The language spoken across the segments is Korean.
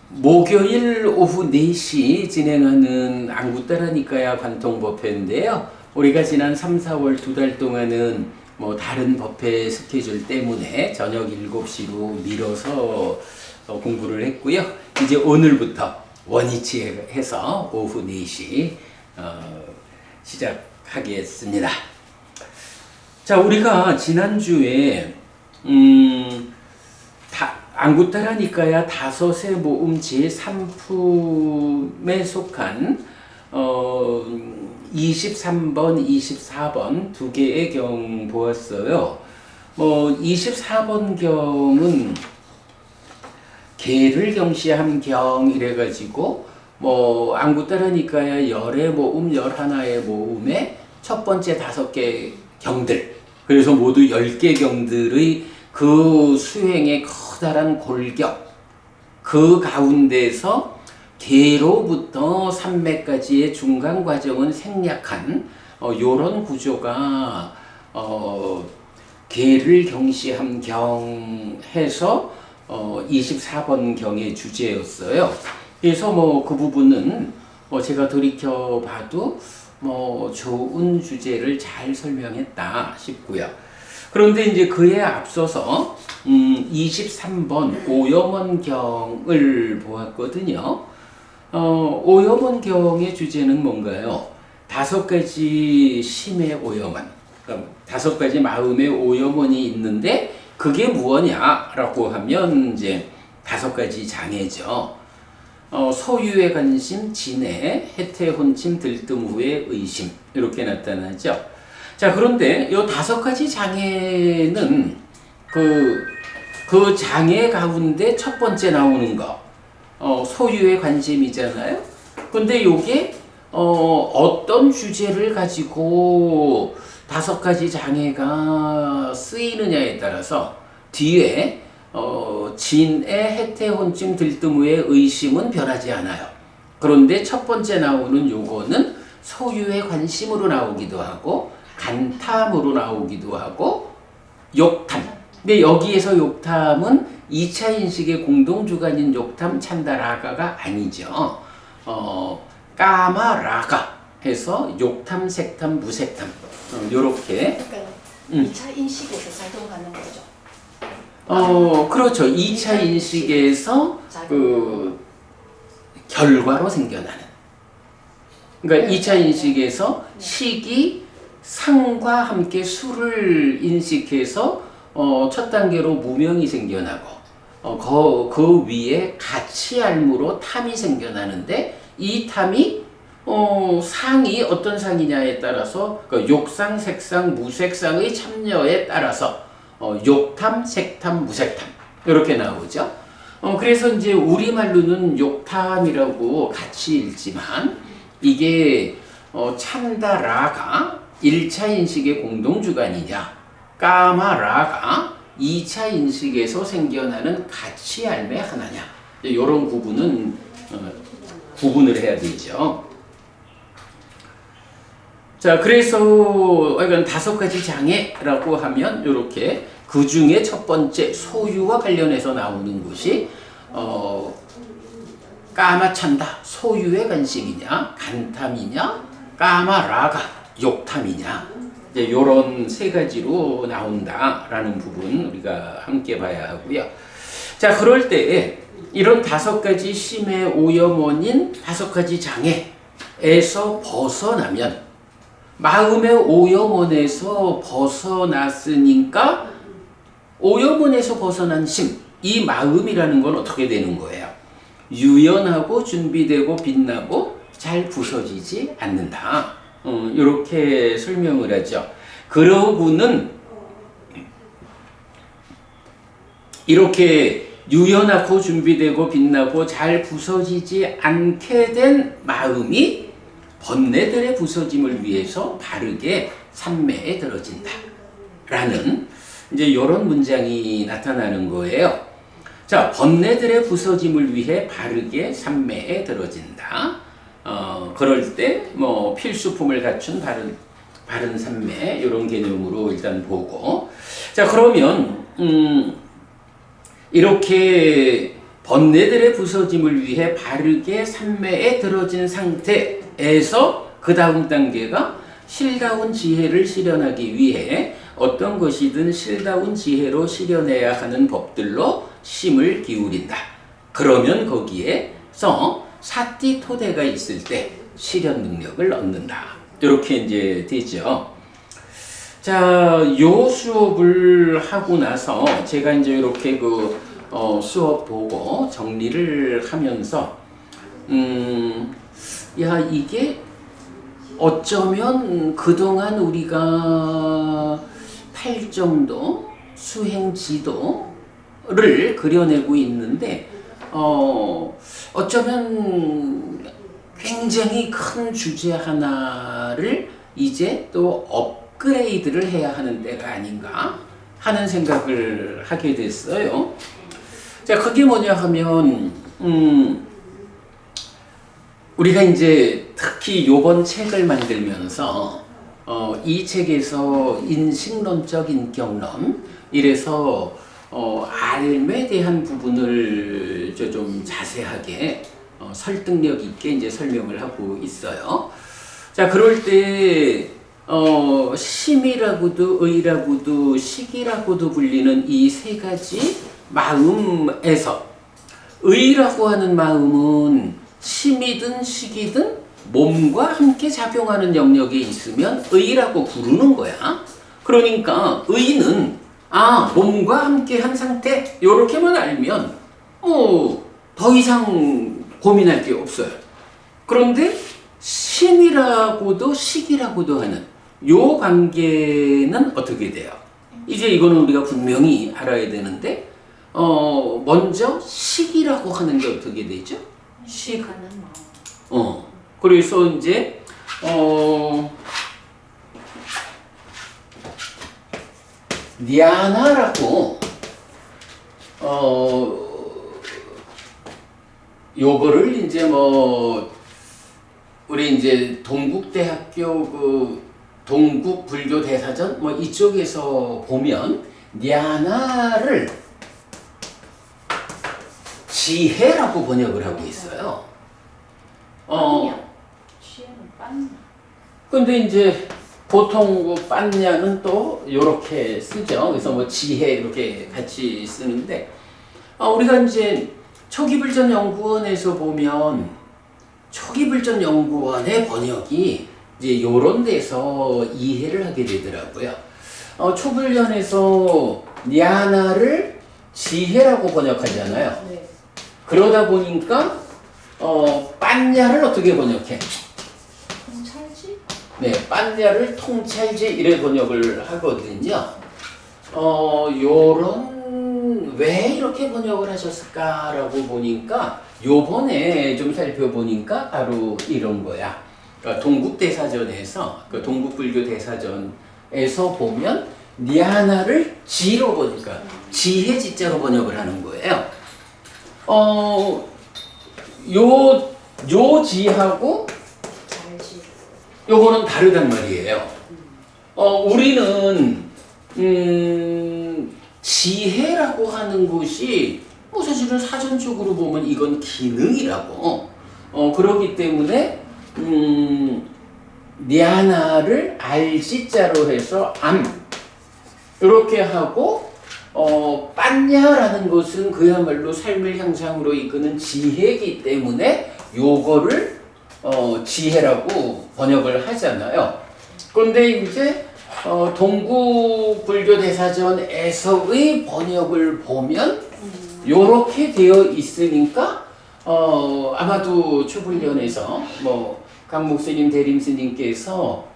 목요일 오후 4시 진행하는 안구따라니까야 관통법회인데요. 우리가 지난 3, 4월 2달 동안은 다른 법회 스케줄 때문에 저녁 7시로 미뤄서 공부를 했고요. 이제 오늘부터 원위치해서 오후 4시 시작하겠습니다. 자, 우리가 지난주에 안구따라니까야 다섯의 모음 제3품에 속한 23번, 24번 두 개의 경 보았어요. 24번 경은 개를 경시한 경 이래가지고 안구따라니까야 열의 모음, 11의 모음의 첫 번째 5개 경들, 그래서 모두 10개 경들의 그 수행의 커다란 골격, 그 가운데서 개로부터 삼매까지의 중간 과정은 생략한 요런 구조가 개를 경시한 경 해서 24번 경의 주제였어요. 그래서 그 부분은 제가 돌이켜 봐도 좋은 주제를 잘 설명했다 싶고요. 그런데 이제 그에 앞서서 23번 오염원경을 보았거든요. 오염원경의 주제는 뭔가요? 5가지 심의 오염원, 그러니까 5가지 마음의 오염원이 있는데 그게 무엇냐라고 하면 이제 5가지 장애죠. 소유의 관심, 진해, 해태, 혼침, 들뜸 후의 의심 이렇게 나타나죠. 자, 그런데 이 5가지 장애는 그 장애 가운데 첫 번째 나오는 거 소유의 관심이잖아요. 근데 요게 어떤 주제를 가지고 5가지 장애가 쓰이느냐에 따라서 뒤에 진애, 해태, 혼침, 들뜸 후의 의심은 변하지 않아요. 그런데 첫 번째 나오는 요거는 소유의 관심으로 나오기도 하고 간탐으로 나오기도 하고 욕탐. 근데 여기에서 욕탐은 2차 인식의 공동주관인 욕탐 찬다라가가 아니죠. 까마라가 해서 욕탐, 색탐, 무색탐 요렇게. 그러니까 2차 인식에서 작용하는 거죠. 그렇죠. 2차 인식에서 그 결과로 생겨나는. 그러니까 2차 인식에서 식이 상과 함께 수를 인식해서 첫 단계로 무명이 생겨나고 그 위에 같이 알무로 탐이 생겨나는데 이 탐이 상이 어떤 상이냐에 따라서 욕상, 색상, 무색상의 참여에 따라서 욕탐, 색탐, 무색탐 이렇게 나오죠. 그래서 이제 우리말로는 욕탐이라고 같이 읽지만 이게 참다라가 1차 인식의 공동주관이냐, 까마라가 2차 인식에서 생겨나는 가치 알매 하나냐, 이런 구분을 해야 되죠. 자, 그래서 이건 5가지 장애라고 하면 이렇게 그 중에 첫 번째 소유와 관련해서 나오는 것이 까마찬다, 소유의 관심이냐, 간탐이냐, 까마라가 욕탐이냐, 이런 3가지로 나온다라는 부분 우리가 함께 봐야 하고요. 자, 그럴 때 이런 5가지 심의 오염원인 5가지 장애에서 벗어나면 마음의 오염원에서 벗어났으니까 오염원에서 벗어난 심, 이 마음이라는 건 어떻게 되는 거예요? 유연하고 준비되고 빛나고 잘 부서지지 않는다. 이렇게 설명을 하죠. 그러고는 이렇게 유연하고 준비되고 빛나고 잘 부서지지 않게 된 마음이 번뇌들의 부서짐을 위해서 바르게 삼매에 들어진다. 라는 이제 이런 문장이 나타나는 거예요. 자, 번뇌들의 부서짐을 위해 바르게 삼매에 들어진다. 그럴 때 필수품을 갖춘 바른 삼매 이런 개념으로 일단 보고, 자, 그러면 이렇게 번뇌들의 부서짐을 위해 바르게 삼매에 들어진 상태에서 그 다음 단계가 실다운 지혜를 실현하기 위해 어떤 것이든 실다운 지혜로 실현해야 하는 법들로 심을 기울인다. 그러면 거기에서 사띠 토대가 있을 때 실현 능력을 얻는다. 이렇게 이제 되죠. 자, 요 수업을 하고 나서 제가 이제 이렇게 수업 보고 정리를 하면서, 야, 이게 어쩌면 그동안 우리가 8점도 수행 지도를 그려내고 있는데, 어쩌면 굉장히 큰 주제 하나를 이제 또 업그레이드를 해야 하는 때가 아닌가 하는 생각을 하게 됐어요. 자, 그게 뭐냐 하면, 우리가 이제 특히 요번 책을 만들면서, 이 책에서 인식론적 인격론, 이래서, 알매 대한 부분을 좀 자세하게, 설득력 있게 이제 설명을 하고 있어요. 자, 그럴 때, 심이라고도 의라고도 식이라고도 불리는 이 세 가지 마음에서 의라고 하는 마음은 심이든 식이든 몸과 함께 작용하는 영역에 있으면 의라고 부르는 거야. 그러니까 의는 몸과 함께 한 상태 요렇게만 알면 더 이상 고민할 게 없어요. 그런데 심이라고도 식이라고도 하는 요 관계는 어떻게 돼요? 이제 이거는 우리가 분명히 알아야 되는데 먼저 식이라고 하는 게 어떻게 되죠? 식하는 마음. 그래서 이제 니아나라고 요거를 이제 우리 이제 동국대학교 동국불교대사전 이쪽에서 보면 니아나를 지혜라고 번역을 하고 있어요. 지혜는 빤. 근데 이제 보통 빤냐는 또 이렇게 쓰죠. 그래서 지혜 이렇게 같이 쓰는데 우리가 이제 초기불전연구원에서 보면 초기불전연구원의 번역이 이제 요런 데서 이해를 하게 되더라고요. 초불련에서 니아나를 지혜라고 번역하잖아요. 네. 그러다 보니까 빤냐를 어떻게 번역해? 통찰지? 네, 빤냐를 통찰지 이래 번역을 하거든요. 왜 이렇게 번역을 하셨을까라고 보니까 요번에 좀 살펴보니까 바로 이런 거야. 그러니까 동국대사전에서 동국불교대사전에서 보면 니아나를 지로 보니까 지혜 지자로 번역을 하는 거예요. 요 지하고 잘지. 요거는 다르단 말이에요. 우리는 지혜라고 하는 것이 사실은 사전적으로 보면 이건 기능이라고. 그렇기 때문에 니아나를 알지자로 해서 이렇게 하고 빤냐라는 것은 그야말로 삶을 향상으로 이끄는 지혜이기 때문에 요거를 지혜라고 번역을 하잖아요. 그런데 이제 동국불교대사전에서의 번역을 보면 요렇게 되어 있으니까 아마도 초불련에서 강 목사님 대림스님께서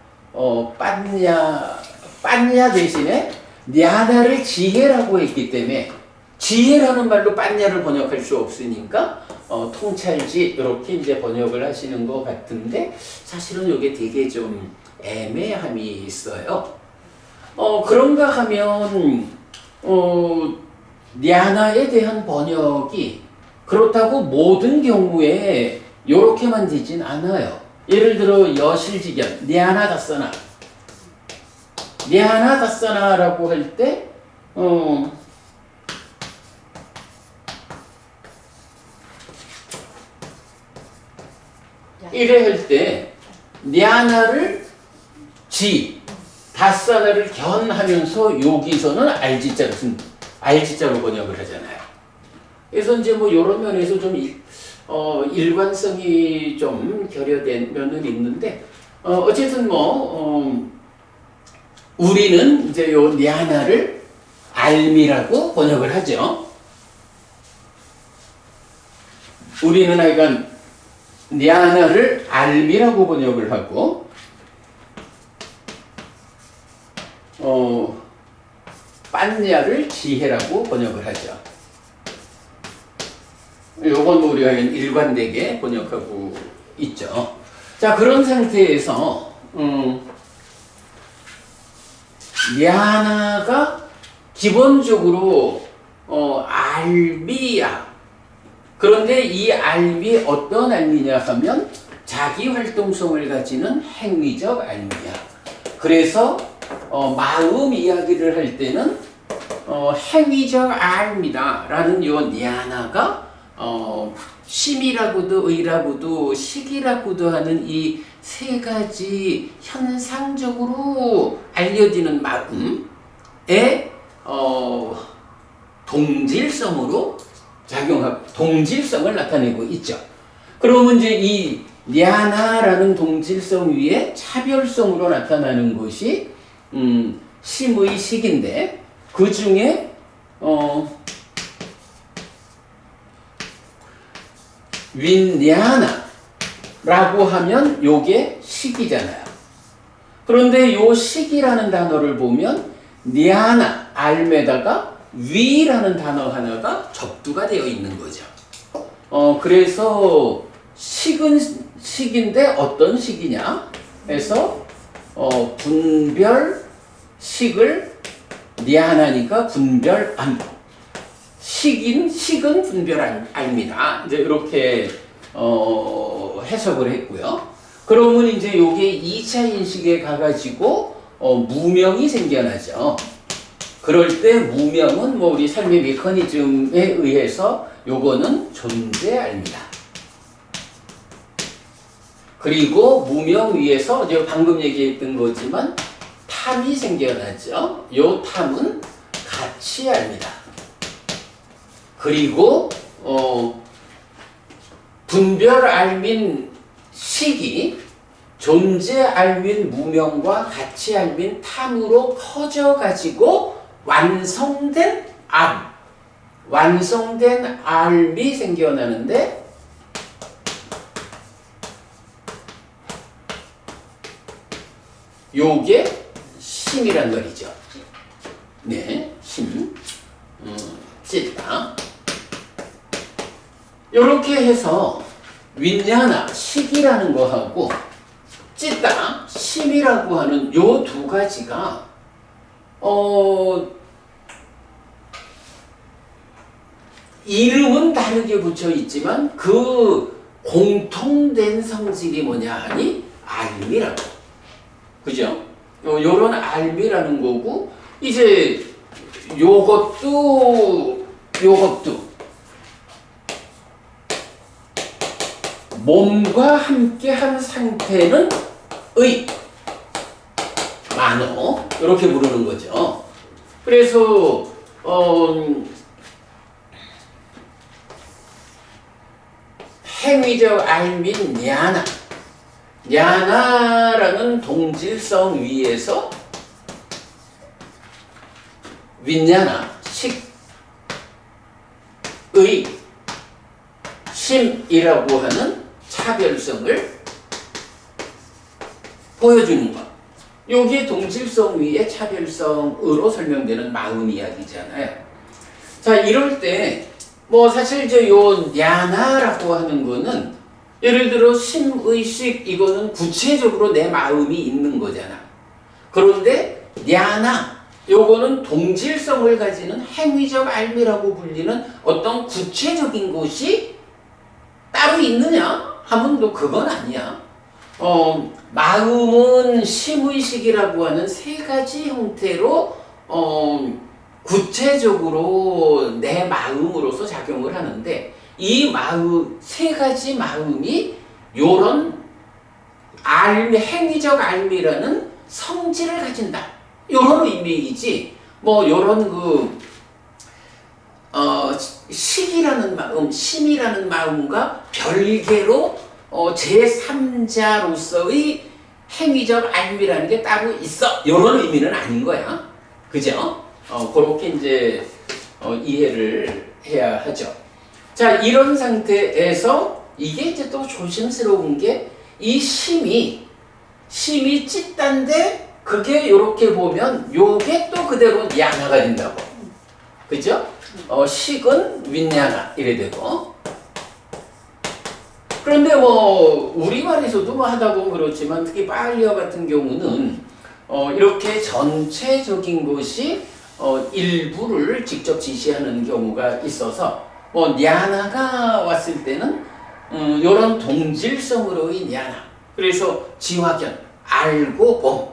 빤냐 대신에 니아나를 지혜라고 했기 때문에 지혜라는 말로 빤냐를 번역할 수 없으니까 통찰지 이렇게 이제 번역을 하시는 것 같은데 사실은 이게 되게 좀 애매함이 있어요. 그런가 하면 니아나에 대한 번역이 그렇다고 모든 경우에 요렇게만 되진 않아요. 예를 들어 여실직연 니아나다서나 라고 할 때 이래 할 때 냐나를 지, 다사나를 견하면서 여기서는 알지자로 번역을 하잖아요. 그래서 이제 뭐 이런 면에서 좀 일관성이 좀 결여된 면은 있는데 어쨌든 우리는 이제 요 냐나를 알미라고 번역을 하죠. 우리는 하여간 냐나를 알미라고 번역을 하고 빤냐를 지혜라고 번역을 하죠. 요건 우리가 일관되게 번역하고 있죠. 자, 그런 상태에서 냐나가 기본적으로 알미야. 그런데 이 알미 어떤 알미냐 하면 자기 활동성을 가지는 행위적 알미야. 그래서 마음 이야기를 할 때는 행위적 알미다라는 요 냐나가 심이라고도 의라고도 식이라고도 하는 이 세 가지 현상적으로 알려지는 마음의 동질성으로 작용하고 동질성을 나타내고 있죠. 그러면 이제 이 냐나라는 동질성 위에 차별성으로 나타나는 것이 심의 식인데 그 중에 윈냐나라고 하면 요게 식이잖아요. 그런데 요 식이라는 단어를 보면 냐나 알메다가 위라는 단어 하나가 접두가 되어 있는 거죠. 그래서 식은 식인데 어떤 식이냐 해서 분별 식을 냐나니까 분별 식은 분별 알미다. 이제 이렇게 해석을 했고요. 그러면 이제 요게 2차 인식에 가가지고 무명이 생겨나죠. 그럴 때 무명은 뭐 우리 삶의 메커니즘에 의해서 요거는 존재 알미다. 그리고 무명 위에서 이제 방금 얘기했던 거지만 탐이 생겨나죠. 요 탐은 가치 알미다. 그리고 분별 알민 식이 존재 알민 무명과 가치 알민 탐으로 커져가지고 완성된 알미 생겨나는데 요게 심이란 말이죠. 네, 심, 찢다. 요렇게 해서 윈냐나, 식이라는 거하고 찢다, 심이라고 하는 요 두 가지가 이름은 다르게 붙여 있지만 그 공통된 성질이 뭐냐 하니 알미라고. 그죠? 요런 알미라는 거고 이제 요것도 몸과 함께한 상태는 만어 이렇게 부르는 거죠. 그래서 행위적 알민 냐나라는 동질성 위에서 윈냐나 식의 심이라고 하는 차별성을 보여주는 것. 여기에 동질성 위에 차별성으로 설명되는 마음 이야기잖아요. 자, 이럴 때 뭐 사실 이제 요 냐나라고 하는 거는 예를 들어 심의식 이거는 구체적으로 내 마음이 있는 거잖아. 그런데 냐나 요거는 동질성을 가지는 행위적 알미라고 불리는 어떤 구체적인 것이 따로 있느냐 하면 또 그건 아니야. 마음은 심의식이라고 하는 세 가지 형태로 구체적으로 내 마음으로서 작용을 하는데 이 마음 세 가지 마음이 요런 행위적 알미라는 성질을 가진다. 요런 의미이지, 뭐, 요런 식이라는 마음, 심이라는 마음과 별개로, 제3자로서의 행위적 알미라는 게 따로 있어. 요런 의미는 아닌 거야. 그죠? 그렇게 이제, 이해를 해야 하죠. 자, 이런 상태에서 이게 이제 또 조심스러운 게 이 심이 찢단데 그게 이렇게 보면 요게 또 그대로 양화가 된다고. 그죠? 식은 윗양화 이래 되고. 그런데 뭐 우리말에서도 뭐 하다 보면 그렇지만 특히 파일리어 같은 경우는 이렇게 전체적인 것이 일부를 직접 지시하는 경우가 있어서 뭐 냐나가 왔을 때는 이런 동질성으로의 냐나, 그래서 지화견, 알고 봄,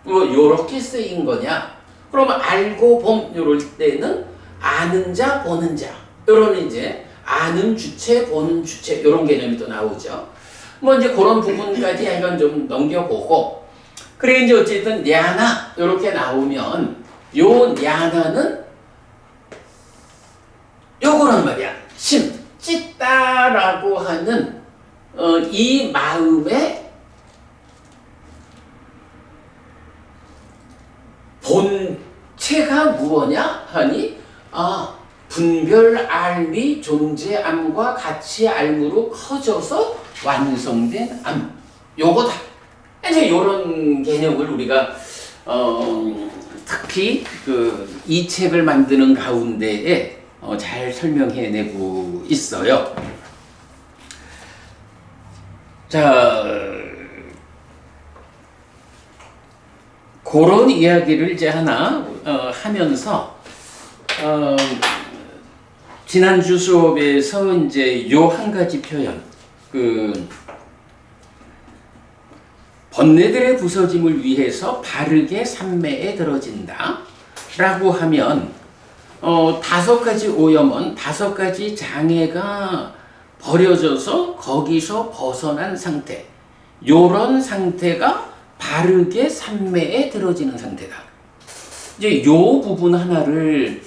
뭐 요렇게 쓰인 거냐? 그럼 알고 봄 요럴 때는 아는 자, 보는 자, 요런 이제 아는 주체, 보는 주체 요런 개념이 또 나오죠. 뭐 이제 그런 부분까지 약간 좀 넘겨보고, 그래 이제 어쨌든 냐나 요렇게 나오면 요 냐나는 요거란 말이야. 심, 찢다라고 하는 이 마음의 본체가 무엇냐 하니, 분별 알미 존재암과 같이 알무로 커져서 완성된 암, 요거다. 이제 요런 개념을 우리가 특히 이 책을 만드는 가운데에 잘 설명해내고 있어요. 자, 그런 이야기를 이제 하나 하면서 지난주 수업에서 이제 요 한 가지 표현, 번뇌들의 부서짐을 위해서 바르게 삼매에 들어진다 라고 하면 5가지 오염원, 5가지 장애가 버려져서 거기서 벗어난 상태, 요런 상태가 바르게 삼매에 들어지는 상태다. 이제 요 부분 하나를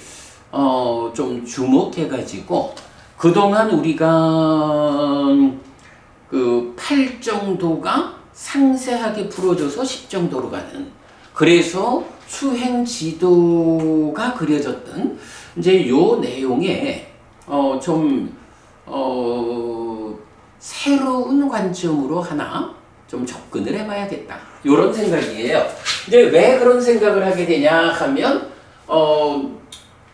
좀 주목해가지고, 그동안 우리가 8 정도가 상세하게 풀어져서 10 정도로 가는, 그래서 수행 지도가 그려졌던 이제 요 내용에 새로운 관점으로 하나 좀 접근을 해봐야겠다, 요런 생각이에요. 이제 왜 그런 생각을 하게 되냐 하면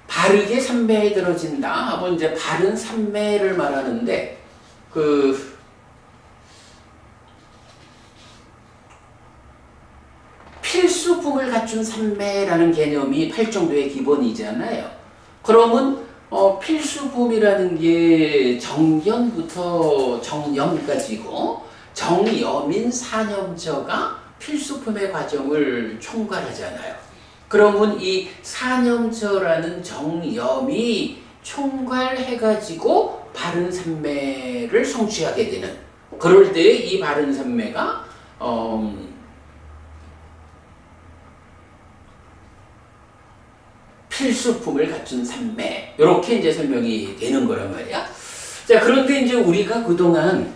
바르게 삼매에 들어진다 하면 이제 바른 삼매를 말하는데, 필수품을 갖춘 삼매라는 개념이 8 정도의 기본이잖아요. 그러면 필수품이라는 게 정견부터 정염까지고, 정염인 사념처가 필수품의 과정을 총괄하잖아요. 그러면 이 사념처라는 정염이 총괄해가지고 바른 삼매를 성취하게 되는, 그럴 때 이 바른 삼매가 필수품을 갖춘 삼매, 이렇게 이제 설명이 되는 거란 말이야. 자, 그런데 이제 우리가 그동안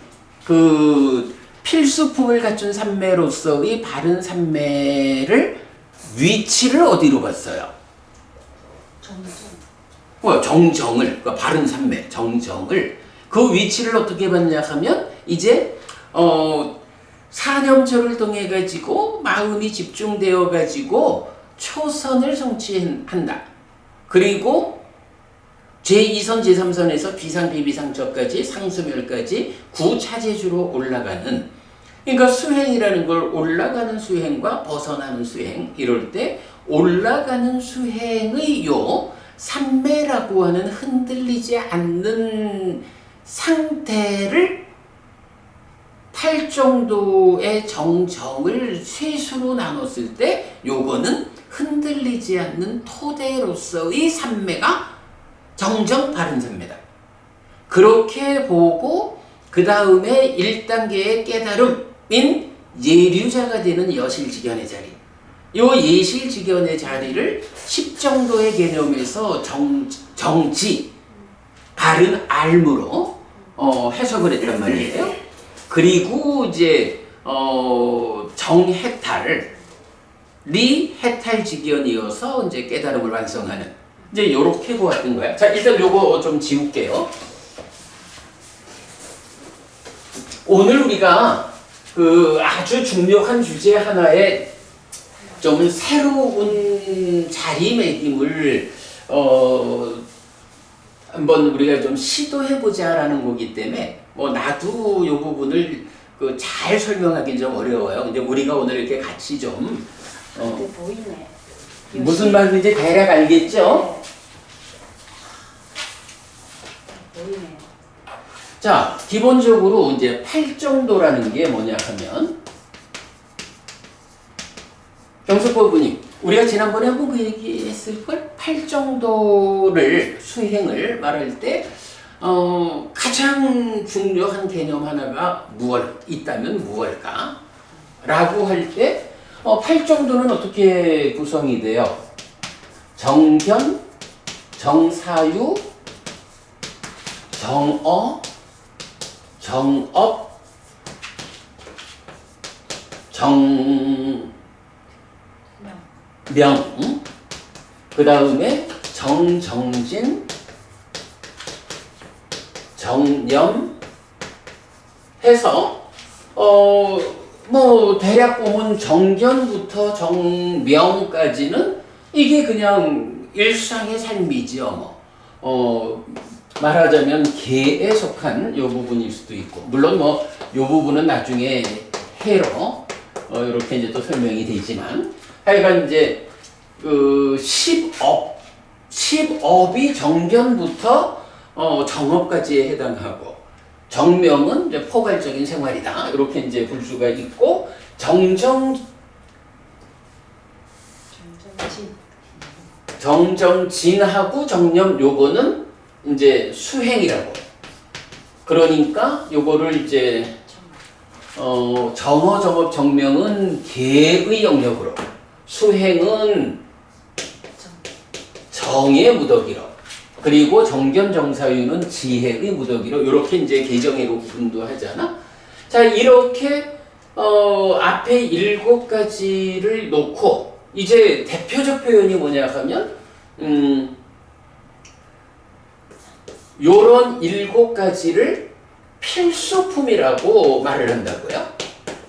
필수품을 갖춘 삼매로서의 바른 삼매를 위치를 어디로 봤어요? 정정을, 바른 삼매, 정정을, 그 위치를 어떻게 봤냐 하면, 이제 사념처를 통해 가지고 마음이 집중되어 가지고 초선을 성취한다. 그리고 제2선, 제3선에서 비상, 비비상처까지, 상수멸까지 9차제주로 올라가는, 그러니까 수행이라는 걸 올라가는 수행과 벗어나는 수행, 이럴 때 올라가는 수행의 요 삼매라고 하는 흔들리지 않는 상태를 8 정도의 정정을 쇄수로 나눴을 때 요거는 흔들리지 않는 토대로서의 삼매가 정정 바른 삼매다. 그렇게 보고 그 다음에 1단계의 깨달음인 예류자가 되는 여실직연의 자리. 요 예실직연의 자리를 십정도의 개념에서 정지, 바른 알무로 해석을 했단 말이에요. 그리고 이제 정해탈이 해탈직연이어서 이제 깨달음을 완성하는, 이제 요렇게 보았던 거야. 자, 일단 요거 좀 지울게요. 오늘 우리가 그 아주 중요한 주제 하나에 좀 새로운 자리매김을 한번 우리가 좀 시도해보자라는 거기 때문에 뭐 나도 요 부분을 그 잘 설명하기는 좀 어려워요. 근데 우리가 오늘 이렇게 같이 좀 근데 보이네. 무슨 말인지 대략 알겠죠? 보이네. 자, 기본적으로 이제 팔정도라는 게 뭐냐 하면, 경석법부님, 우리가 지난번에 한번 그 얘기 했을걸? 팔정도를, 수행을 말할 때, 가장 중요한 개념 하나가 있다면 무엇일까? 라고 할 때, 팔정도는 어떻게 구성이 돼요? 정견, 정사유, 정어, 정업, 정명, 그 다음에 정정진, 정념 해서 뭐 대략 보면 정견부터 정명까지는 이게 그냥 일상의 삶이지요. 말하자면 개에 속한 요 부분일 수도 있고, 물론 뭐 요 부분은 나중에 해로 이렇게 이제 또 설명이 되지만, 하여간 이제 그 10업이 정견부터 정업까지에 해당하고, 정명은 이제 포괄적인 생활이다 이렇게 이제 볼 수가 있고, 정정진하고 정념 요거는 이제 수행이라고. 그러니까 요거를 이제 정어, 정업, 정명은 계의 영역으로, 수행은 정의 무더기로, 그리고 정견, 정사유는 지혜의 무더기로, 이렇게 이제 개정의로 구분도 하잖아. 자, 이렇게 앞에 7가지를 놓고 이제 대표적 표현이 뭐냐 하면 요런 7가지를 필수품이라고 말을 한다고요.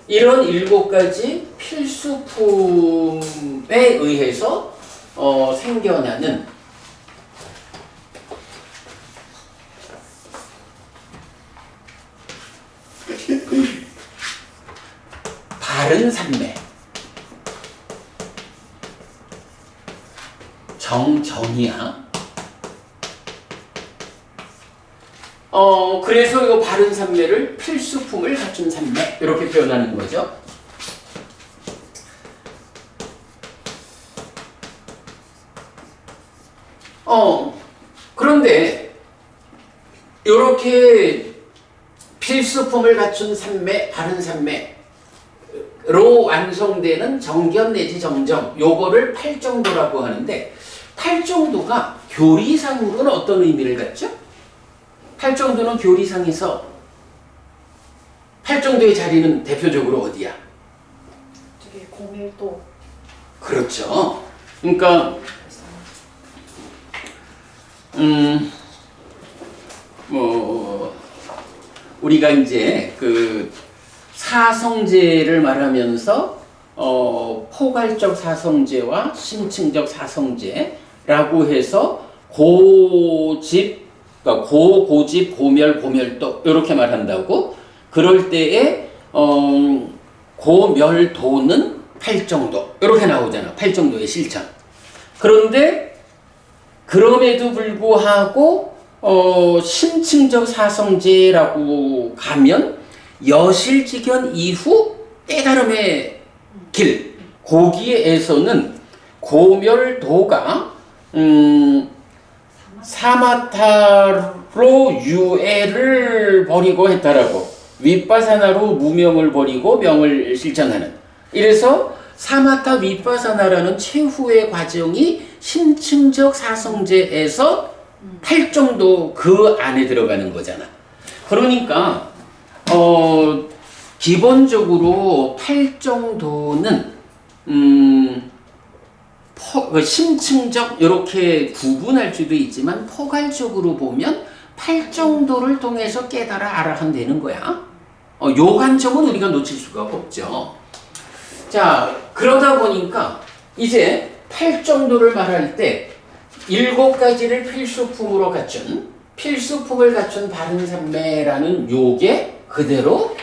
이런 7가지 필수품에 의해서 생겨나는 바른 삼매, 정정이야. 그래서 이 바른 삼매를 필수품을 갖춘 삼매 이렇게 표현하는 거죠. 그런데 이렇게 필수품을 갖춘 삼매, 바른 삼매로 완성되는 정견 내지 정정, 요거를 팔정도라고 하는데, 팔정도가 교리상으로는 어떤 의미를 갖죠? 팔정도는 교리상에서 팔정도의 자리는 대표적으로 어디야? 저기 공일도. 그렇죠. 그러니까 뭐 우리가 이제 그 사성제를 말하면서 포괄적 사성제와 심층적 사성제라고 해서 고집, 그러니까 고집, 고멸, 고멸도 이렇게 말한다고. 그럴 때에 고멸도는 팔정도 이렇게 나오잖아. 팔정도의 실천. 그런데 그럼에도 불구하고 심층적 사성제라고 가면 여실직연 이후 깨달음의 길, 거기에서는 고멸도가 사마타로 유애를 버리고 했다라고. 윗바사나로 무명을 버리고 명을 실천하는. 이래서 사마타 윗바사나라는 최후의 과정이 심층적 사성제에서 팔정도 그 안에 들어가는 거잖아. 그러니까 기본적으로 팔정도는 심층적 이렇게 구분할 수도 있지만 포괄적으로 보면 팔정도를 통해서 깨달아 알아가면 되는 거야. 요 관점은 우리가 놓칠 수가 없죠. 자, 그러다 보니까 이제 팔정도를 말할 때 7가지를 필수품을 갖춘 바른 삼매라는 요게 그대로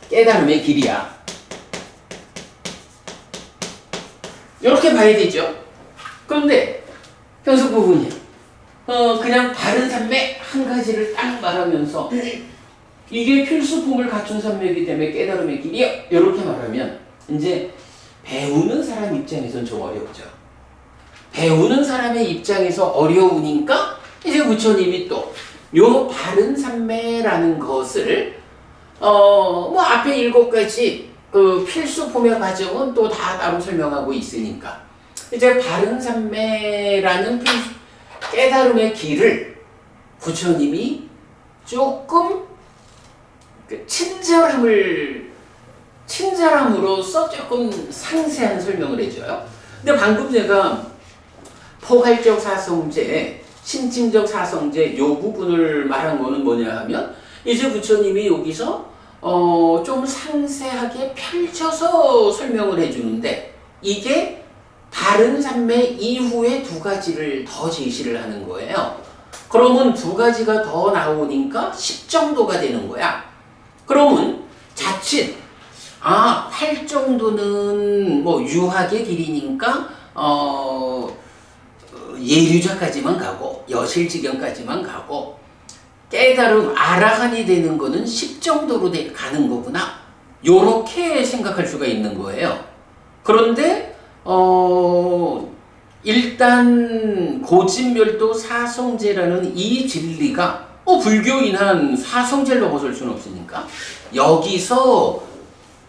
깨달음의 길이야. 이렇게 봐야 되죠. 그런데 현수 부부님, 그냥 바른 삼매 한 가지를 딱 말하면서 이게 필수품을 갖춘 삼매이기 때문에 깨달음의 길이야. 이렇게 말하면 이제 배우는 사람 입장에서는 좀 어렵죠. 배우는 사람의 입장에서 어려우니까 이제 부처님이 또 요 바른 삼매라는 것을 뭐 앞에 7가지 그 필수품의 과정은 또 다 따로 설명하고 있으니까 이제 바른 삼매라는 깨달음의 길을 부처님이 조금 친절함으로써 조금 상세한 설명을 해줘요. 근데 방금 제가 포괄적 사성제, 심층적 사성제 요 부분을 말한 거는 뭐냐 하면 이제 부처님이 여기서 좀 상세하게 펼쳐서 설명을 해주는데 이게 바른 삼매 이후에 2가지를 더 제시를 하는 거예요. 그러면 2가지가 더 나오니까 10정도가 되는 거야. 그러면 자칫 팔정도는 뭐 유학의 길이니까 예류자까지만 가고 여실지경까지만 가고 깨달음 아라한이 되는 거는 10정도로 가는 거구나. 요렇게 생각할 수가 있는 거예요. 그런데 일단 고진멸도 사성제라는 이 진리가 불교인한 사성제를 넘어설 수는 없으니까 여기서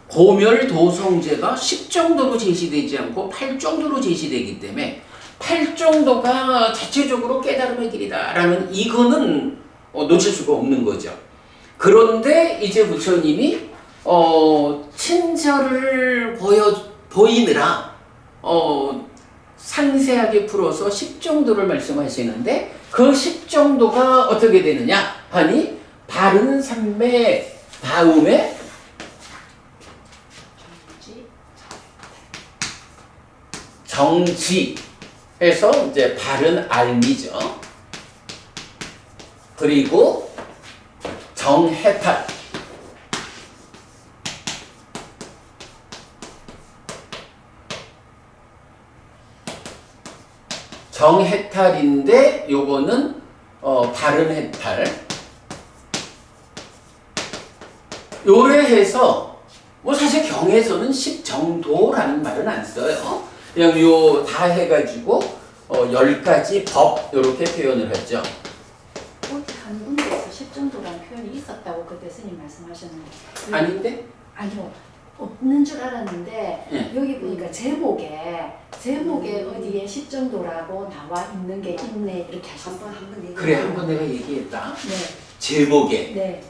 고멸도성제가 10정도로 제시되지 않고 8정도로 제시되기 때문에 8정도가 자체적으로 깨달음의 길이다라는 이거는 놓칠 수가 없는 거죠. 그런데 이제 부처님이 친절을 보이느라 상세하게 풀어서 10정도를 말씀하시는데 그 10정도가 어떻게 되느냐 하니 바른 삼매 다음에 정지해서 이제 바른 알미죠. 그리고 정해탈. 정해탈인데 요거는 바른 해탈. 요래 해서 뭐 사실 경에서는 10정도라는 말은 안 써요. 그냥 요 다 해가지고 10가지 법 요렇게 표현을 했죠. 한 군데에서 10정도라는 표현이 있었다고 그때 스님 말씀하셨는데 아닌데? 아니요. 없는 줄 알았는데 네. 여기 보니까 제목에 어디에 10정도라고 나와 있는 게 있네 이렇게 하셨어요. 그래 한번 내가 얘기했다. 네. 제목에. 네.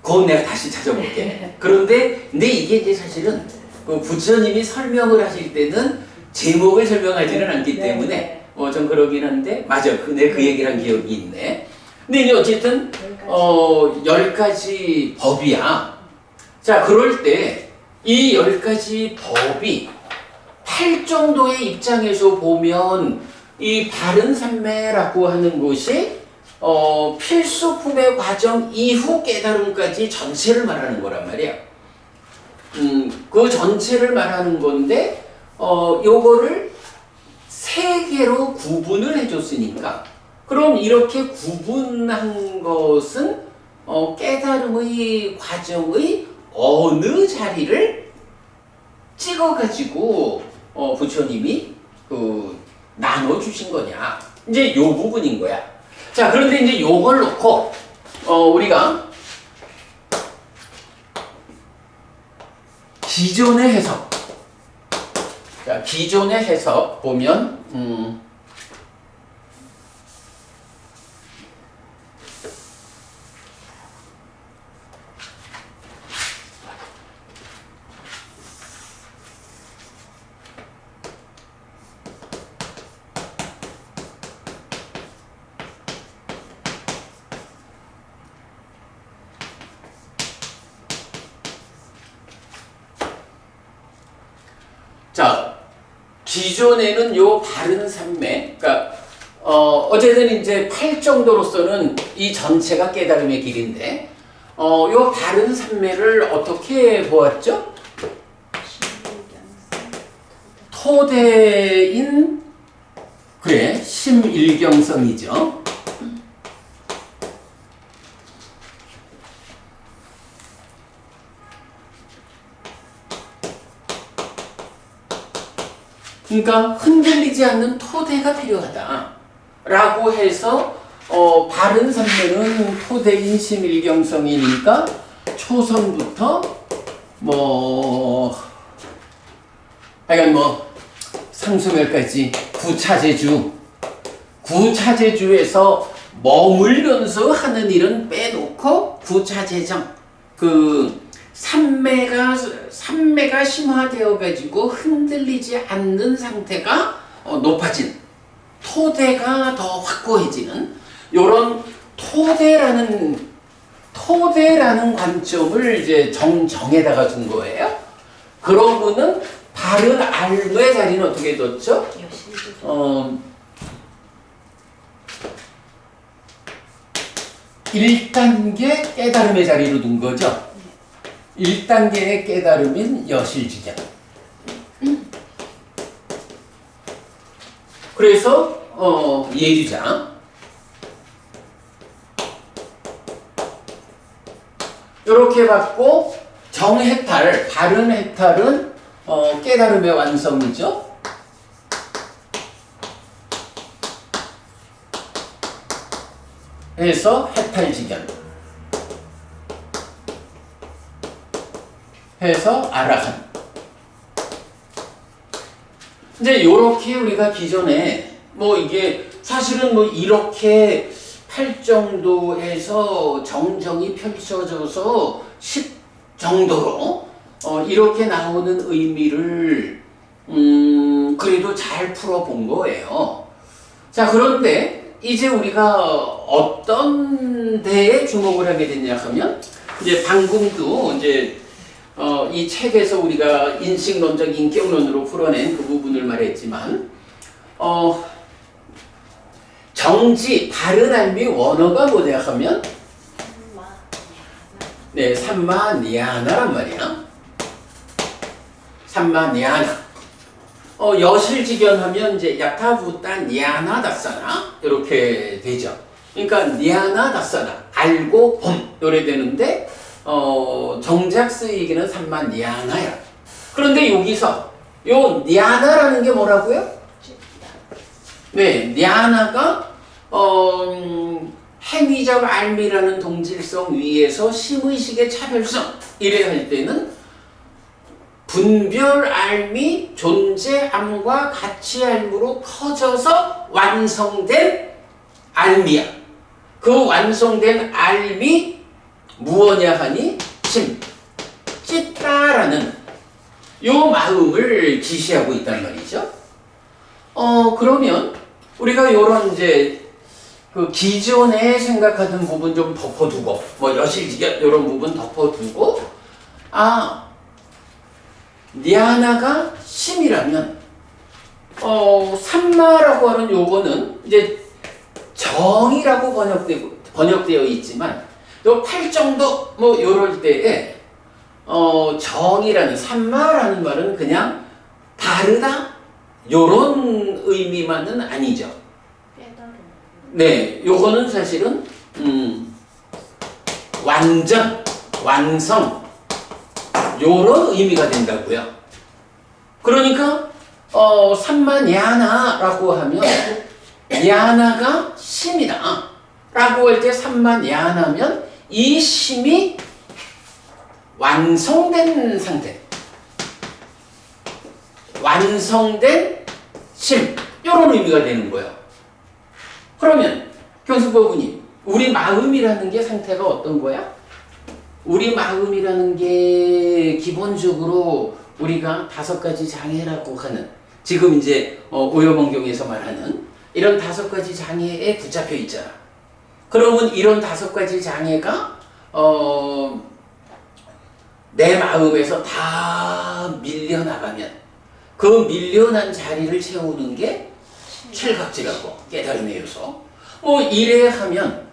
그건 내가 다시 찾아볼게. 그런데 근데 이게 이제 사실은 그 부처님이 설명을 하실 때는 제목을 설명하지는 않기 네, 때문에 네. 좀 그러긴 한데 맞아. 내가 그 얘기를 한 기억이 있네. 근데 이제 어쨌든 10가지 법이야. 자, 그럴 때 이 10가지 법이 8정도의 입장에서 보면 이 바른 삼매라고 하는 것이 필수품의 과정 이후 깨달음까지 전체를 말하는 거란 말이야. 그 전체를 말하는 건데 요거를 3개로 구분을 해줬으니까 그럼 이렇게 구분한 것은 깨달음의 과정의 어느 자리를 찍어가지고 부처님이 나눠주신 거냐 이제 요 부분인 거야. 자, 그런데 이제 요걸 놓고 우리가 기존의 해석, 자, 기존의 해석 보면 자, 기존에는 요 바른 산매, 그러니까 어쨌든 이제 8 정도로서는 이 전체가 깨달음의 길인데, 요 바른 산매를 어떻게 보았죠? 토대인, 그래, 심일경성이죠. 그러니까 흔들리지 않는 토대가 필요하다 라고 해서 바른 산매는 토대인 심일경성이니까 초선부터 하여간 상수멸까지 구차제주에서 머물면서 하는 일은 빼놓고 구차제정, 그 산매가 심화되어 가지고 흔들리지 않는 상태가 높아진, 토대가 더 확고해지는 요런 토대라는 관점을 이제 정에다가 둔 거예요. 그러고는 바른 알의 자리는 어떻게 뒀죠? 1단계 깨달음의 자리로 둔 거죠. 1단계의 깨달음인 여실지경. 그래서 예주자 이렇게 받고 정해탈, 바른 해탈은 깨달음의 완성이죠. 해서 해탈지견. 해서 아라한. 이제 요렇게 우리가 기존에 이게 사실은 이렇게 8 정도에서 정정이 펼쳐져서 10 정도로 이렇게 나오는 의미를 그래도 잘 풀어본 거예요. 자, 그런데 이제 우리가 어떤 데에 주목을 하게 됐냐 하면 이제 방금도 이제 이 책에서 우리가 인식론적 인격론으로 풀어낸 그 부분을 말했지만 정지, 바른 알미 원어가 뭐냐 하면 네, 삼마니아나란 말이야. 삼마니아나. 여실지견 하면 이제 야타부타 니아나다사나 이렇게 되죠. 그러니까 니아나다사나, 알고 봄 요래 되는데 정작 쓰이기는 삼마니아나야. 그런데 여기서 요 니아나라는 게 뭐라고요? 네, 니아나가 행위적 알미라는 동질성 위에서 심의식의 차별성 이래 할 때는 분별 알미, 존재함과 가치 알미로 커져서 완성된 알미야. 그 완성된 알미 무엇냐 하니 찢다라는 요 마음을 지시하고 있단 말이죠. 그러면 우리가 요런 이제 그 기존에 생각하던 부분 좀 덮어두고 여실지견 요런 부분 덮어두고 니아나가 심이라면 삼마라고 하는 요거는 이제 정이라고 번역되어 있지만 요 8 정도 요럴 때에 정이라는 삼마라는 말은 그냥 다르다 요런 의미만은 아니죠. 네, 요거는 사실은 완전, 완성 요런 의미가 된다고요. 그러니까 삼마냐나라고 하면 야나가 심이다. 라고 할 때 삼만 야하면 이 심이 완성된 상태. 완성된 심. 이런 의미가 되는 거예요. 그러면 교수법부님, 우리 마음이라는 게 상태가 어떤 거야? 우리 마음이라는 게 기본적으로 우리가 5가지 장애라고 하는, 지금 이제 오여mon경에서 말하는 이런 5가지 장애에 붙잡혀 있잖아. 그러면 이런 5가지 장애가 내 마음에서 다 밀려나가면 그 밀려난 자리를 채우는 게 칠각지라고, 깨달음의 요소. 뭐 이래 하면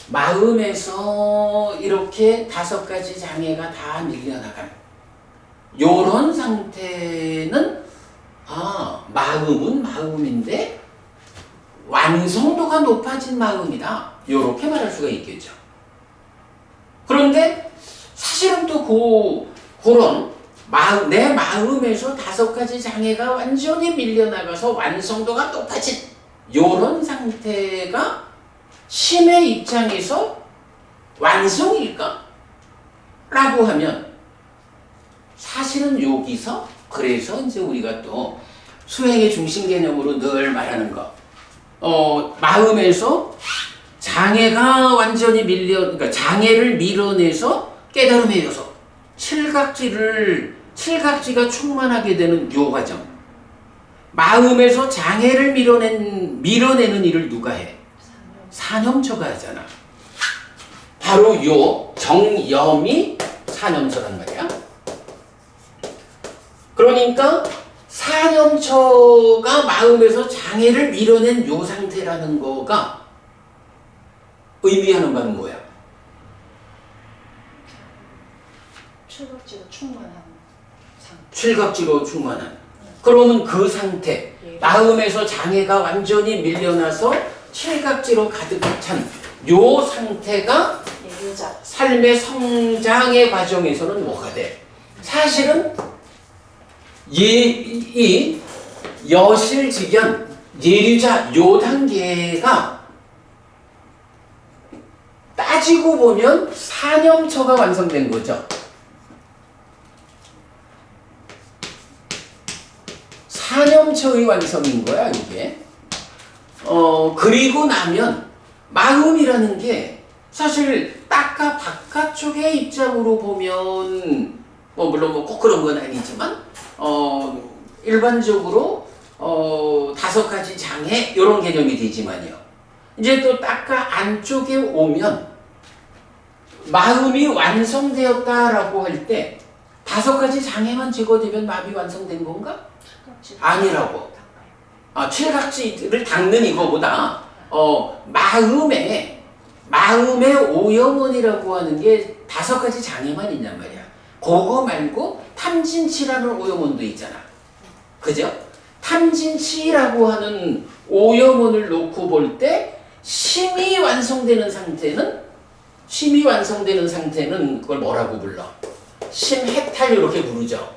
마음에서 이렇게 5가지 장애가 다 밀려나간 요런 상태는 마음은 마음인데 완성도가 높아진 마음이다. 요렇게 말할 수가 있겠죠. 그런데 사실은 또 그런 내 마음에서 5가지 장애가 완전히 밀려나가서 완성도가 높아진 요런 상태가 심의 입장에서 완성일까? 라고 하면 사실은 여기서 그래서 이제 우리가 또 수행의 중심 개념으로 늘 말하는 거, 마음에서 장애가 완전히 그러니까 장애를 밀어내서 깨달음의 요소, 칠각지가 충만하게 되는 요 과정. 마음에서 장애를 밀어내는 일을 누가 해? 사념처가 하잖아. 바로 요 정염이 사념처란 말이야. 그러니까 사념처가 마음에서 장애를 밀어낸 요 상태라는 거가 의미하는 바는 뭐야? 칠각지로 충만한 상태. 칠각지로 충만한. 그러면 그 상태, 마음에서 장애가 완전히 밀려나서 칠각지로 가득 찬 요 상태가 예류자. 삶의 성장의 과정에서는 뭐가 돼? 사실은 이 여실직연, 예류자 요 단계가 따지고 보면 사념처가 완성된 거죠. 사념처의 완성인 거야, 이게. 그리고 나면 마음이라는 게 사실 딱까 바깥쪽의 입장으로 보면 물론 꼭 그런 건 아니지만 일반적으로 5가지 장애 이런 개념이 되지만요. 이제 또 딱까 안쪽에 오면 마음이 완성되었다라고 할 때 5가지 장애만 제거되면 마음이 완성된 건가? 아니라고. 칠각지를 닦는 이거보다 마음의 오염원이라고 하는 게 5가지 장애만 있냔 말이야. 그거 말고 탐진치라는 오염원도 있잖아. 그죠? 탐진치라고 하는 오염원을 놓고 볼 때 심이 완성되는 상태는 그걸 뭐라고 불러? 심해탈 이렇게 부르죠.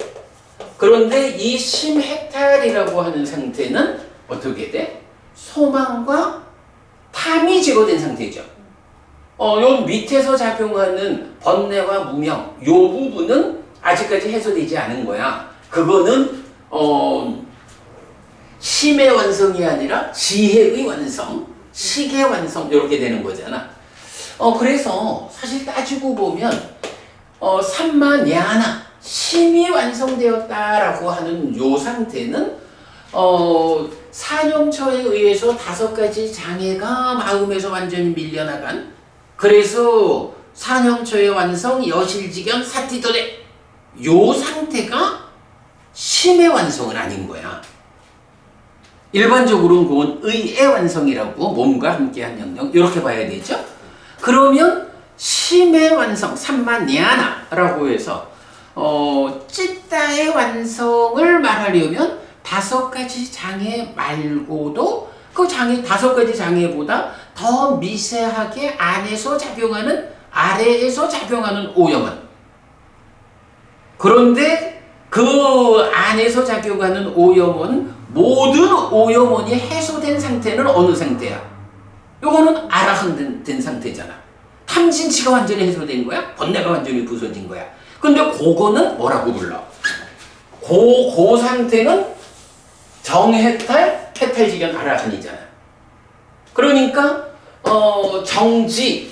그런데 이 심해탈이라고 하는 상태는 어떻게 돼? 소망과 탐이 제거된 상태죠. 요 밑에서 작용하는 번뇌와 무명, 요 부분은 아직까지 해소되지 않은 거야. 그거는 심의 완성이 아니라 지혜의 완성, 식의 완성 이렇게 되는 거잖아. 그래서 사실 따지고 보면 삼만야나 심이 완성되었다라고 하는 요 상태는 사념처에 의해서 5가지 장애가 마음에서 완전히 밀려나간, 그래서 사념처의 완성, 여실직연, 사티도대 요 상태가 심의 완성은 아닌 거야. 일반적으로는 그건 의의 완성이라고, 몸과 함께한 영역 이렇게 봐야 되죠. 그러면 심의 완성, 삼만야나라고 해서 찌따의 완성을 말하려면 5가지 장애 말고도 그 장애 5가지 장애보다 더 미세하게 아래에서 작용하는 오염원. 그런데 그 안에서 작용하는 모든 오염원이 해소된 상태는 어느 상태야? 요거는 아라한된 상태잖아. 탐진치가 완전히 해소된 거야? 번뇌가 완전히 부서진 거야. 근데 그거는 뭐라고 불러? 그 상태는 정해탈, 해탈지견 아라한이잖아. 그러니까 정지,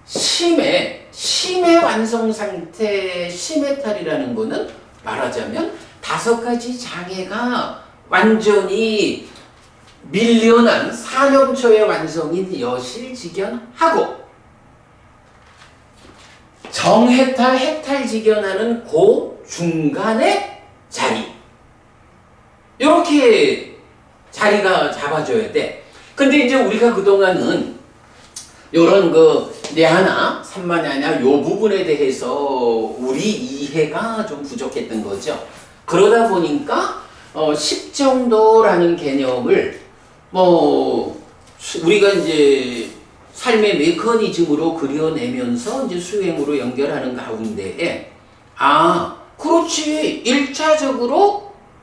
심해 완성 상태, 심해탈이라는 거는 말하자면 5가지 장애가 완전히 밀려난 사념초의 완성인 여실지견하고 정해탈, 해탈지견하는 그 중간의 자리, 이렇게 자리가 잡아줘야 돼. 근데 이제 우리가 그동안은 요런 뇌하나, 산만하나 요 부분에 대해서 우리 이해가 좀 부족했던 거죠. 그러다 보니까 십정도라는 개념을 우리가 이제 삶의 메커니즘으로 그려내면서 이제 수행으로 연결하는 가운데에 그렇지.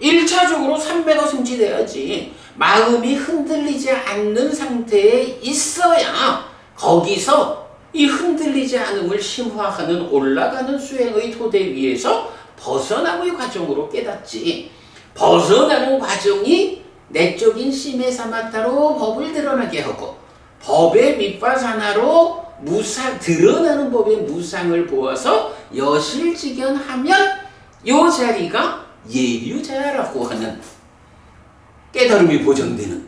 1차적으로 삼매가 성취돼야지. 마음이 흔들리지 않는 상태에 있어야 거기서 이 흔들리지 않음을 심화하는 올라가는 수행의 토대 위에서 벗어나고의 과정으로 깨닫지. 벗어나는 과정이 내적인 심해 사마타로 법을 드러나게 하고 법의 밑바사나로 드러나는 법의 무상을 보아서 여실지견하면 요 자리가 예류자라고 하는 깨달음이 보정되는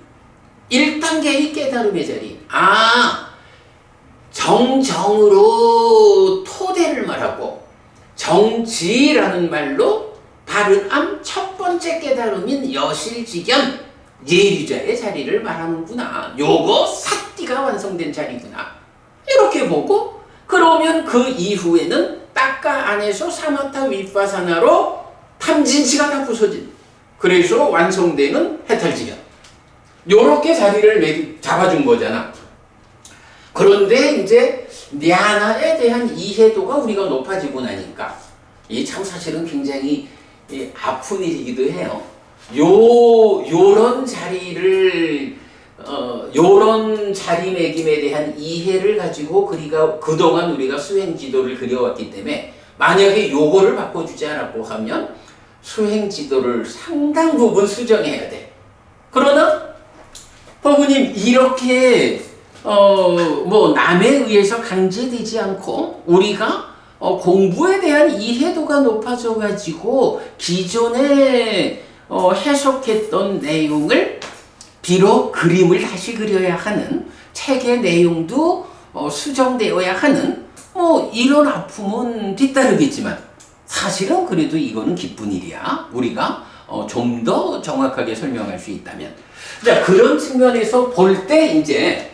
1단계의 깨달음의 자리. 정정으로 토대를 말하고 정지라는 말로 바른 암 첫 번째 깨달음인 여실지견 예류자의 자리를 말하는구나. 요거 사띠가 완성된 자리구나. 이렇게 보고 그러면 그 이후에는 딱가 안에서 사마타 윗바사나로 탐진치가 다 부서진, 그래서 완성되는 해탈지견, 요렇게 자리를 잡아준 거잖아. 그런데 이제 냐나에 대한 이해도가 우리가 높아지고 나니까 이 참 사실은 굉장히 아픈 일이기도 해요. 요런 자리를 요런 자리매김에 대한 이해를 가지고 그동안 우리가 수행 지도를 그려왔기 때문에 만약에 요거를 바꿔주지 않았고 하면 수행 지도를 상당 부분 수정해야 돼. 그러나 법부님 이렇게 남에 의해서 강제되지 않고 우리가 공부에 대한 이해도가 높아져 가지고 기존에 해석했던 내용을 비록 그림을 다시 그려야 하는, 책의 내용도 수정되어야 하는 이런 아픔은 뒤따르겠지만 사실은 그래도 이거는 기쁜 일이야. 우리가 좀 더 정확하게 설명할 수 있다면. 자, 그런 측면에서 볼 때 이제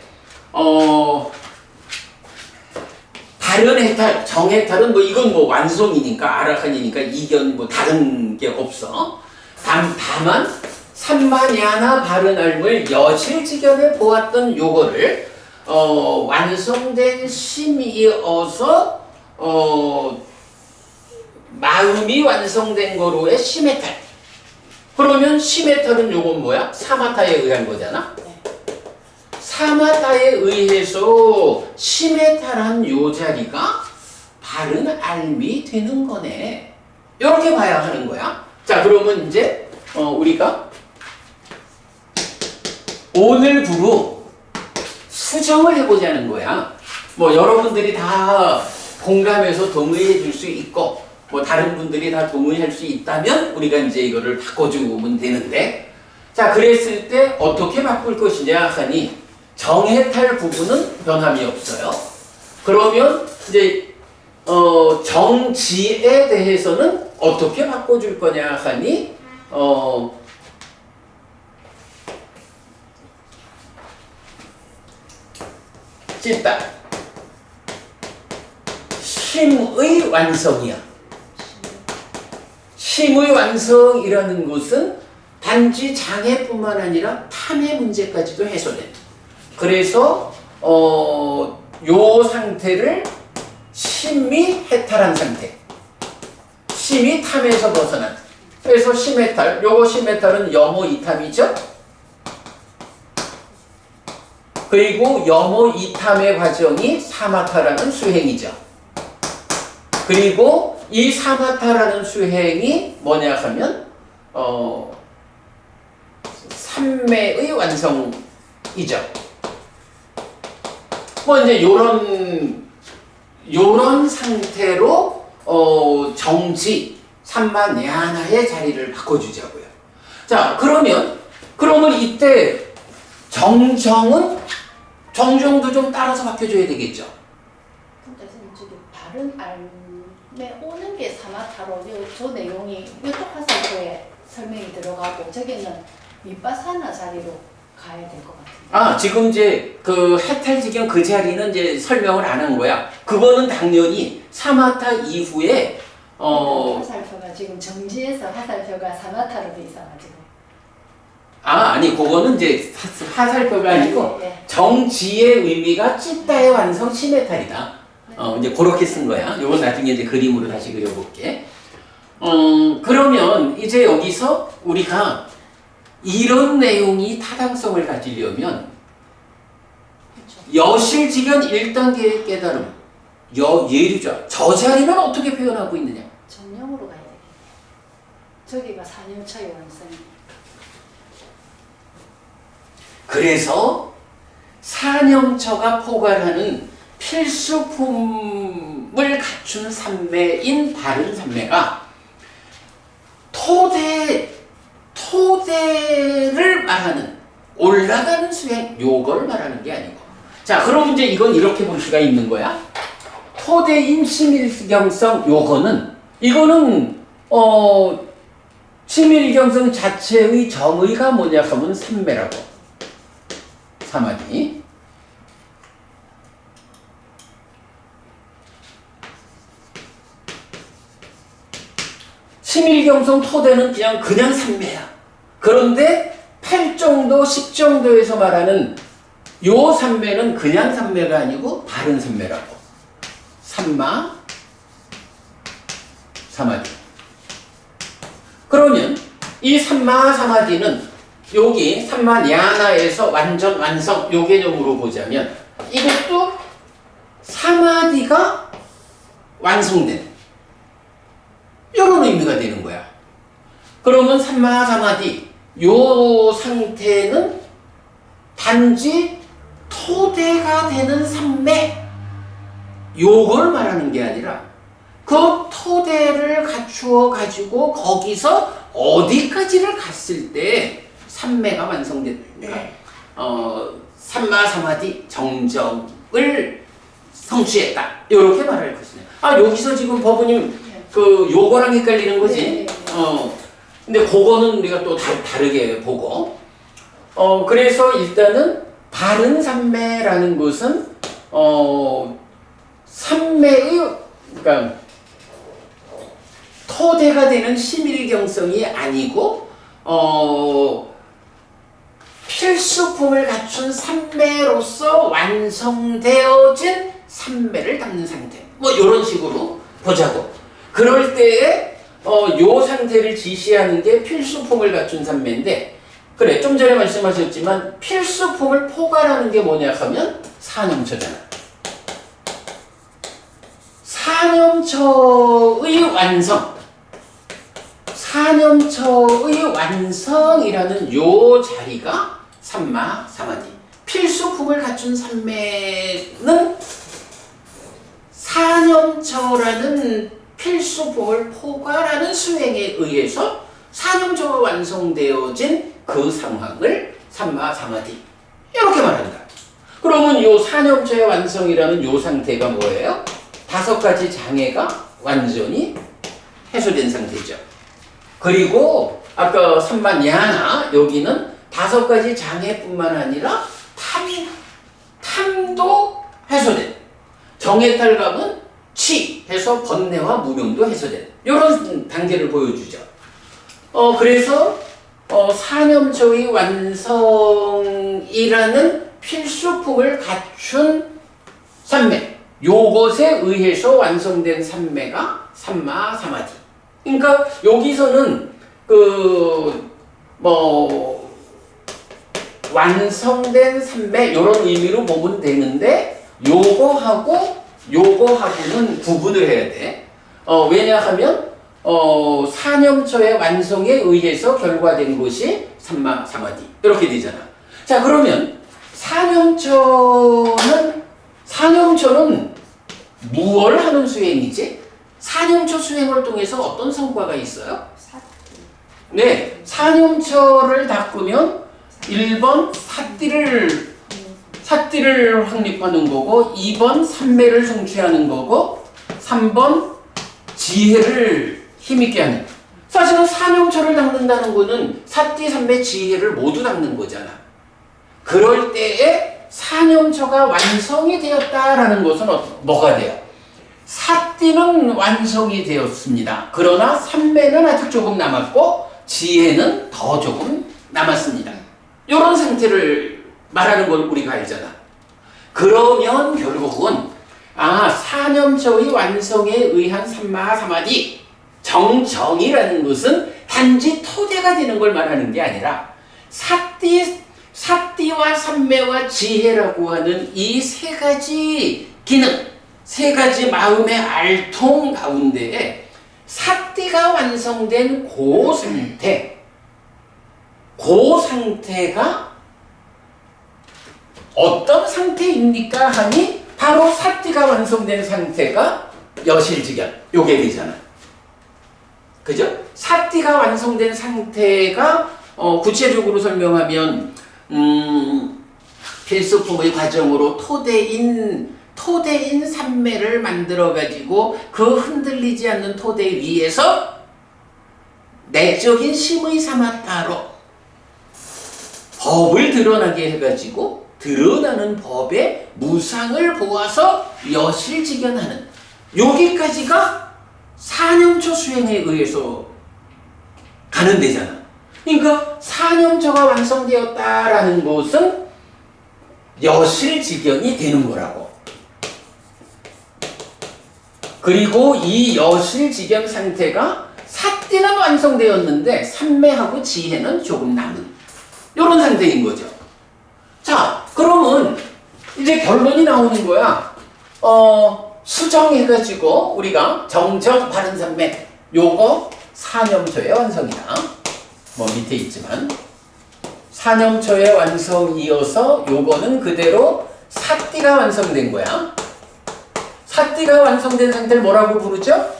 다른 해탈, 정해탈은 이건 완성이니까 아라한이니까 이견 다른 게 없어. 다만 삼만야나 바른 알물 여실지견에 보았던 요거를 완성된 심이어서 마음이 완성된 거로의 심해탈. 그러면 심해탈은 요건 뭐야? 사마타에 의한 거잖아. 사마타에 의해서 심해탈한 요 자리가 바른 알미 되는 거네. 이렇게 봐야 하는 거야. 자, 그러면 이제 우리가 오늘부로 수정을 해보자는 거야. 여러분들이 다 공감해서 동의해 줄 수 있고 다른 분들이 다 동의할 수 있다면 우리가 이제 이거를 바꿔주면 되는데, 자, 그랬을 때 어떻게 바꿀 것이냐 하니 정해탈 부분은 변함이 없어요. 그러면 이제 정지에 대해서는 어떻게 바꿔줄 거냐 하니 찢다. 심의 완성이야. 심의 완성이라는 것은 단지 장애뿐만 아니라 탐의 문제까지도 해소돼. 그래서 요 상태를 심이 해탈한 상태, 심이 탐에서 벗어난, 그래서 시메탈, 요거 시메탈은 염호 이탐이죠. 그리고 염호 이탐의 과정이 사마타라는 수행이죠. 그리고 이 사마타라는 수행이 뭐냐 하면 삼매의 완성이죠. 뭐 이제 요런 상태로 정지 삼마냐나의 자리를 바꿔주자고요. 자, 그러면 이때 정정은 정정도 좀 따라서 바뀌어줘야 되겠죠. 근데 선생님 저기 다른 알에 오는 게 사마타로 저 내용이 이쪽 화살표에 설명이 들어가고 저기는 밑바사나 자리로 가야 될 것 같은데. 아, 지금 이제 그 해탈지경 그 자리는 이제 설명을 안 한 거야. 그거는 당연히 사마타 이후에 화살표가 지금 정지해서 화살표가 사마타로 돼 있어가지고. 아니 그거는 이제 화살표가 아니고 네. 정지의 의미가 찌따의 완성 시메탈이다. 이제 그렇게 쓴 거야. 요건 나중에 이제 그림으로 다시 그려볼게. 그러면 이제 여기서 우리가 이런 내용이 타당성을 가지려면 그렇죠. 여실직연 1단계의 깨달음, 예류자, 저 자리는 어떻게 표현하고 있느냐? 정령으로 가야 되겠네. 저기가 4년차의 완성이. 그래서 사념처가 포괄하는 필수품을 갖춘 삼매인 다른 삼매가 토대를 말하는 올라가는 수행 요걸 말하는 게 아니고. 자, 그럼 이제 이건 이렇게 볼 수가 있는 거야. 토대인 심일경성 이거는 심일경성 자체의 정의가 뭐냐 하면 삼매라고. 사마디. 심일경성 토대는 그냥 삼매야. 그런데 8정도, 10정도에서 말하는 요 삼매는 그냥 삼매가 아니고 다른 삼매라고. 삼마, 사마디. 그러면 이 삼마, 사마디는 여기 삼마냐나에서 완전 완성 요 개념으로 보자면 이것도 사마디가 완성된 이런 의미가 되는 거야. 그러면 삼마 사마디 요 상태는 단지 토대가 되는 삼매 요걸 말하는 게 아니라 그 토대를 갖추어 가지고 거기서 어디까지를 갔을 때 삼매가 완성됐는가? 삼마 사마디 정정을 성취했다. 이렇게 말할 것이네. 여기서 지금 법부님 요거랑 헷갈리는 거지. 네. 근데 그거는 우리가 또 다르게 보고. 그래서 일단은 다른 삼매라는 것은 삼매의 그러니까 토대가 되는 심일경성이 아니고 필수품을 갖춘 삼매로서 완성되어진 삼매를 담는 상태. 뭐 이런 식으로 보자고. 그럴 때에 요 상태를 지시하는 게 필수품을 갖춘 삼매인데, 그래 좀 전에 말씀하셨지만 필수품을 포괄하는 게 뭐냐 하면 사념처잖아. 사념처의 완성. 사념처의 완성이라는 요 자리가 삼마 사마디. 필수품을 갖춘 삼매는 사념처라는 필수품을 포괄하는 수행에 의해서 사념처가 완성되어진 그 상황을 삼마 사마디 이렇게 말한다. 그러면 요 사념처의 완성이라는 요 상태가 뭐예요? 5가지 장애가 완전히 해소된 상태죠. 그리고 아까 삼마냐나 여기는 5가지 장애뿐만 아니라 탐도 해소된, 정해탈감은 치해서 번뇌와 무명도 해소된 이런 단계를 보여주죠. 그래서 사념처의 완성이라는 필수품을 갖춘 삼매, 요것에 의해서 완성된 삼매가 삼마 사마디. 그러니까 여기서는 뭐 완성된 산매 이런 의미로 보면 되는데 요거하고는 구분을 해야 돼. 왜냐하면 사념처의 완성에 의해서 결과된 것이 삼마사마디 이렇게 되잖아. 자, 그러면 사념처는 무엇을 하는 수행이지? 사념처 수행을 통해서 어떤 성과가 있어요? 네, 사념처를 닦으면 1번 사띠를 확립하는 거고, 2번 삼매를 성취하는 거고, 3번 지혜를 힘있게 하는. 사실은 사념처를 닦는다는 거는 사띠, 삼매, 지혜를 모두 닦는 거잖아. 그럴 때에 사념처가 완성이 되었다라는 것은 뭐가 돼요? 사띠는 완성이 되었습니다. 그러나 삼매는 아직 조금 남았고 지혜는 더 조금 남았습니다. 이런 상태를 말하는 걸 우리가 알잖아. 그러면 결국은 사념처의 완성에 의한 삼마사마디 정정이라는 것은 단지 토대가 되는 걸 말하는 게 아니라 사띠와 삼매와 지혜라고 하는 이 세 가지 기능, 세 가지 마음의 알통 가운데에 사띠가 완성된 그 상태가 어떤 상태입니까? 하니 바로 사띠가 완성된 상태가 여실직연 요게 되잖아. 그죠? 사띠가 완성된 상태가 구체적으로 설명하면 필수품의 과정으로 토대인 삼매를 만들어 가지고 그 흔들리지 않는 토대 위에서 내적인 심의 사마타로 법을 드러나게 해가지고 드러나는 법의 무상을 보아서 여실직연하는 여기까지가 사념처 수행에 의해서 가는 데잖아. 그러니까 사념처가 완성되었다라는 것은 여실직연이 되는 거라고. 그리고 이 여실직연 상태가 사띠는 완성되었는데 삼매하고 지혜는 조금 남은 이런 상태인 거죠. 자, 그러면 이제 결론이 나오는 거야. 수정해가지고 우리가 정정 바른 삼매 요거 사념처의 완성이다. 뭐 밑에 있지만 사념처의 완성이어서 요거는 그대로 사띠가 완성된 거야. 사띠가 완성된 상태를 뭐라고 부르죠?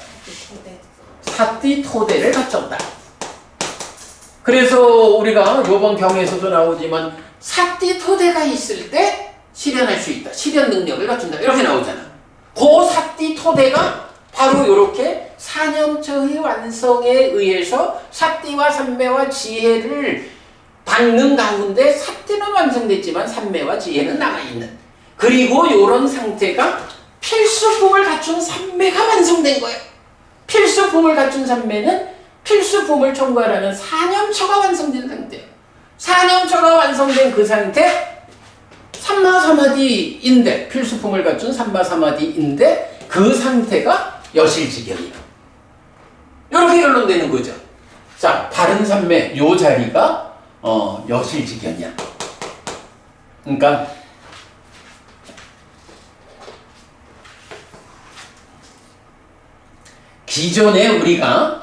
사띠 토대를 갖췄다. 그래서 우리가 요번 경에서도 나오지만 사띠 토대가 있을 때 실현할 수 있다. 실현 능력을 갖춘다. 이렇게 나오잖아. 그 사띠 토대가 바로 이렇게 사념처의 완성에 의해서 사띠와 삼매와 지혜를 닦는 가운데 사띠는 완성됐지만 삼매와 지혜는 남아있는. 그리고 이런 상태가 필수품을 갖춘 삼매가 완성된 거예요. 필수품을 갖춘 삼매는 필수품을 총괄하는 사념처가 완성된 상태예요. 사념처가 완성된 그 상태, 삼마사마디인데, 필수품을 갖춘 삼마사마디인데 그 상태가 여실직연이에요. 이렇게 결론되는 거죠. 자, 바른 삼매 요 자리가 여실직연이야. 그러니까 기존에 우리가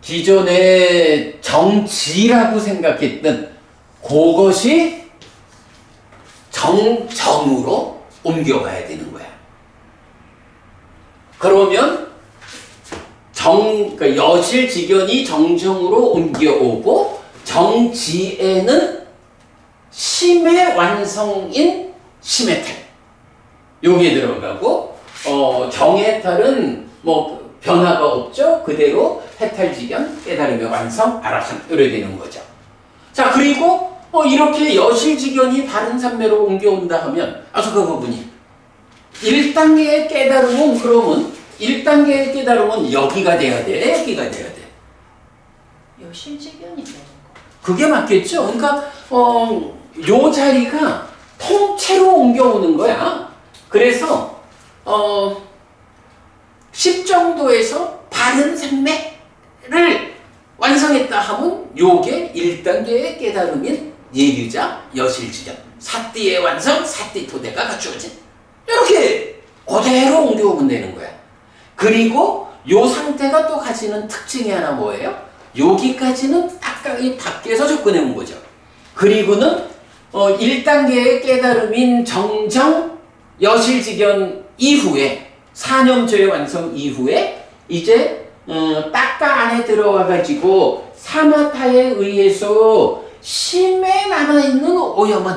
기존에 정지라고 생각했던 그것이 정정으로 옮겨가야 되는 거야. 그러면 그러니까 여실직연이 정정으로 옮겨오고 정지에는 심의 완성인 심해탈 요게 들어가고 정해탈은 뭐 변화가 없죠. 그대로 해탈직연, 깨달음의 완성, 아라한 이래 되는 거죠. 자, 그리고 이렇게 여실직연이 바른 삼매로 옮겨온다 하면 아까 그 부분이 1단계의 깨달음은 그러면 1단계의 깨달음은 여기가 돼야 돼? 여기가 돼야 돼? 여실직연이 되는 거. 그게 맞겠죠? 그러니까 요 자리가 통째로 옮겨오는 거야. 그래서 10 정도에서 바른 삼매를 완성했다 하면 요게 1단계의 깨달음인 예류자 여실지견 사띠의 완성 사띠 토대가 갖추어진 이렇게 그대로 옮겨오면 되는 거야. 그리고 요 상태가 또 가지는 특징이 하나 뭐예요? 여기까지는 딱딱이 밖에서 접근해 온 거죠. 그리고는 1단계의 깨달음인 정정 여실지견 이후에 4년조의 완성 이후에 이제 딱가 안에 들어와 가지고 사마타에 의해서 심에 남아있는 오염은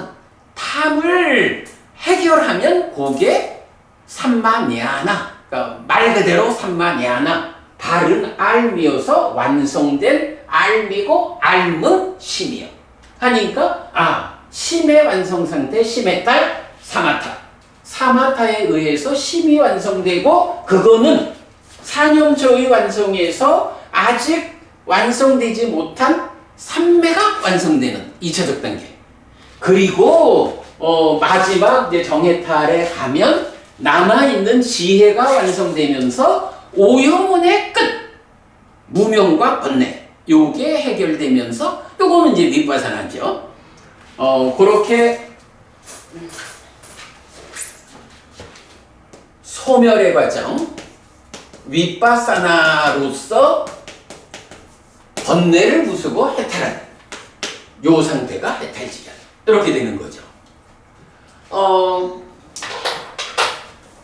탐을 해결하면 그게 삼마냐나, 그러니까 말 그대로 삼마냐나, 바른 알미여서 완성된 알미고 알문 심이요. 하니까 심의 완성 상태, 심의 딸 사마타. 사마타에 의해서 심이 완성되고 그거는 사념조의 완성에서 아직 완성되지 못한 삼매가 완성되는 2차적 단계. 그리고 마지막 이제 정해탈에 가면 남아있는 지혜가 완성되면서 오영혼의 끝 무명과 번뇌 요게 해결되면서 요거는 이제 윗바사나죠. 그렇게 소멸의 과정 윗바사나로서 번뇌를 부수고 해탈하는 요 상태가 해탈지견 이렇게 되는 거죠.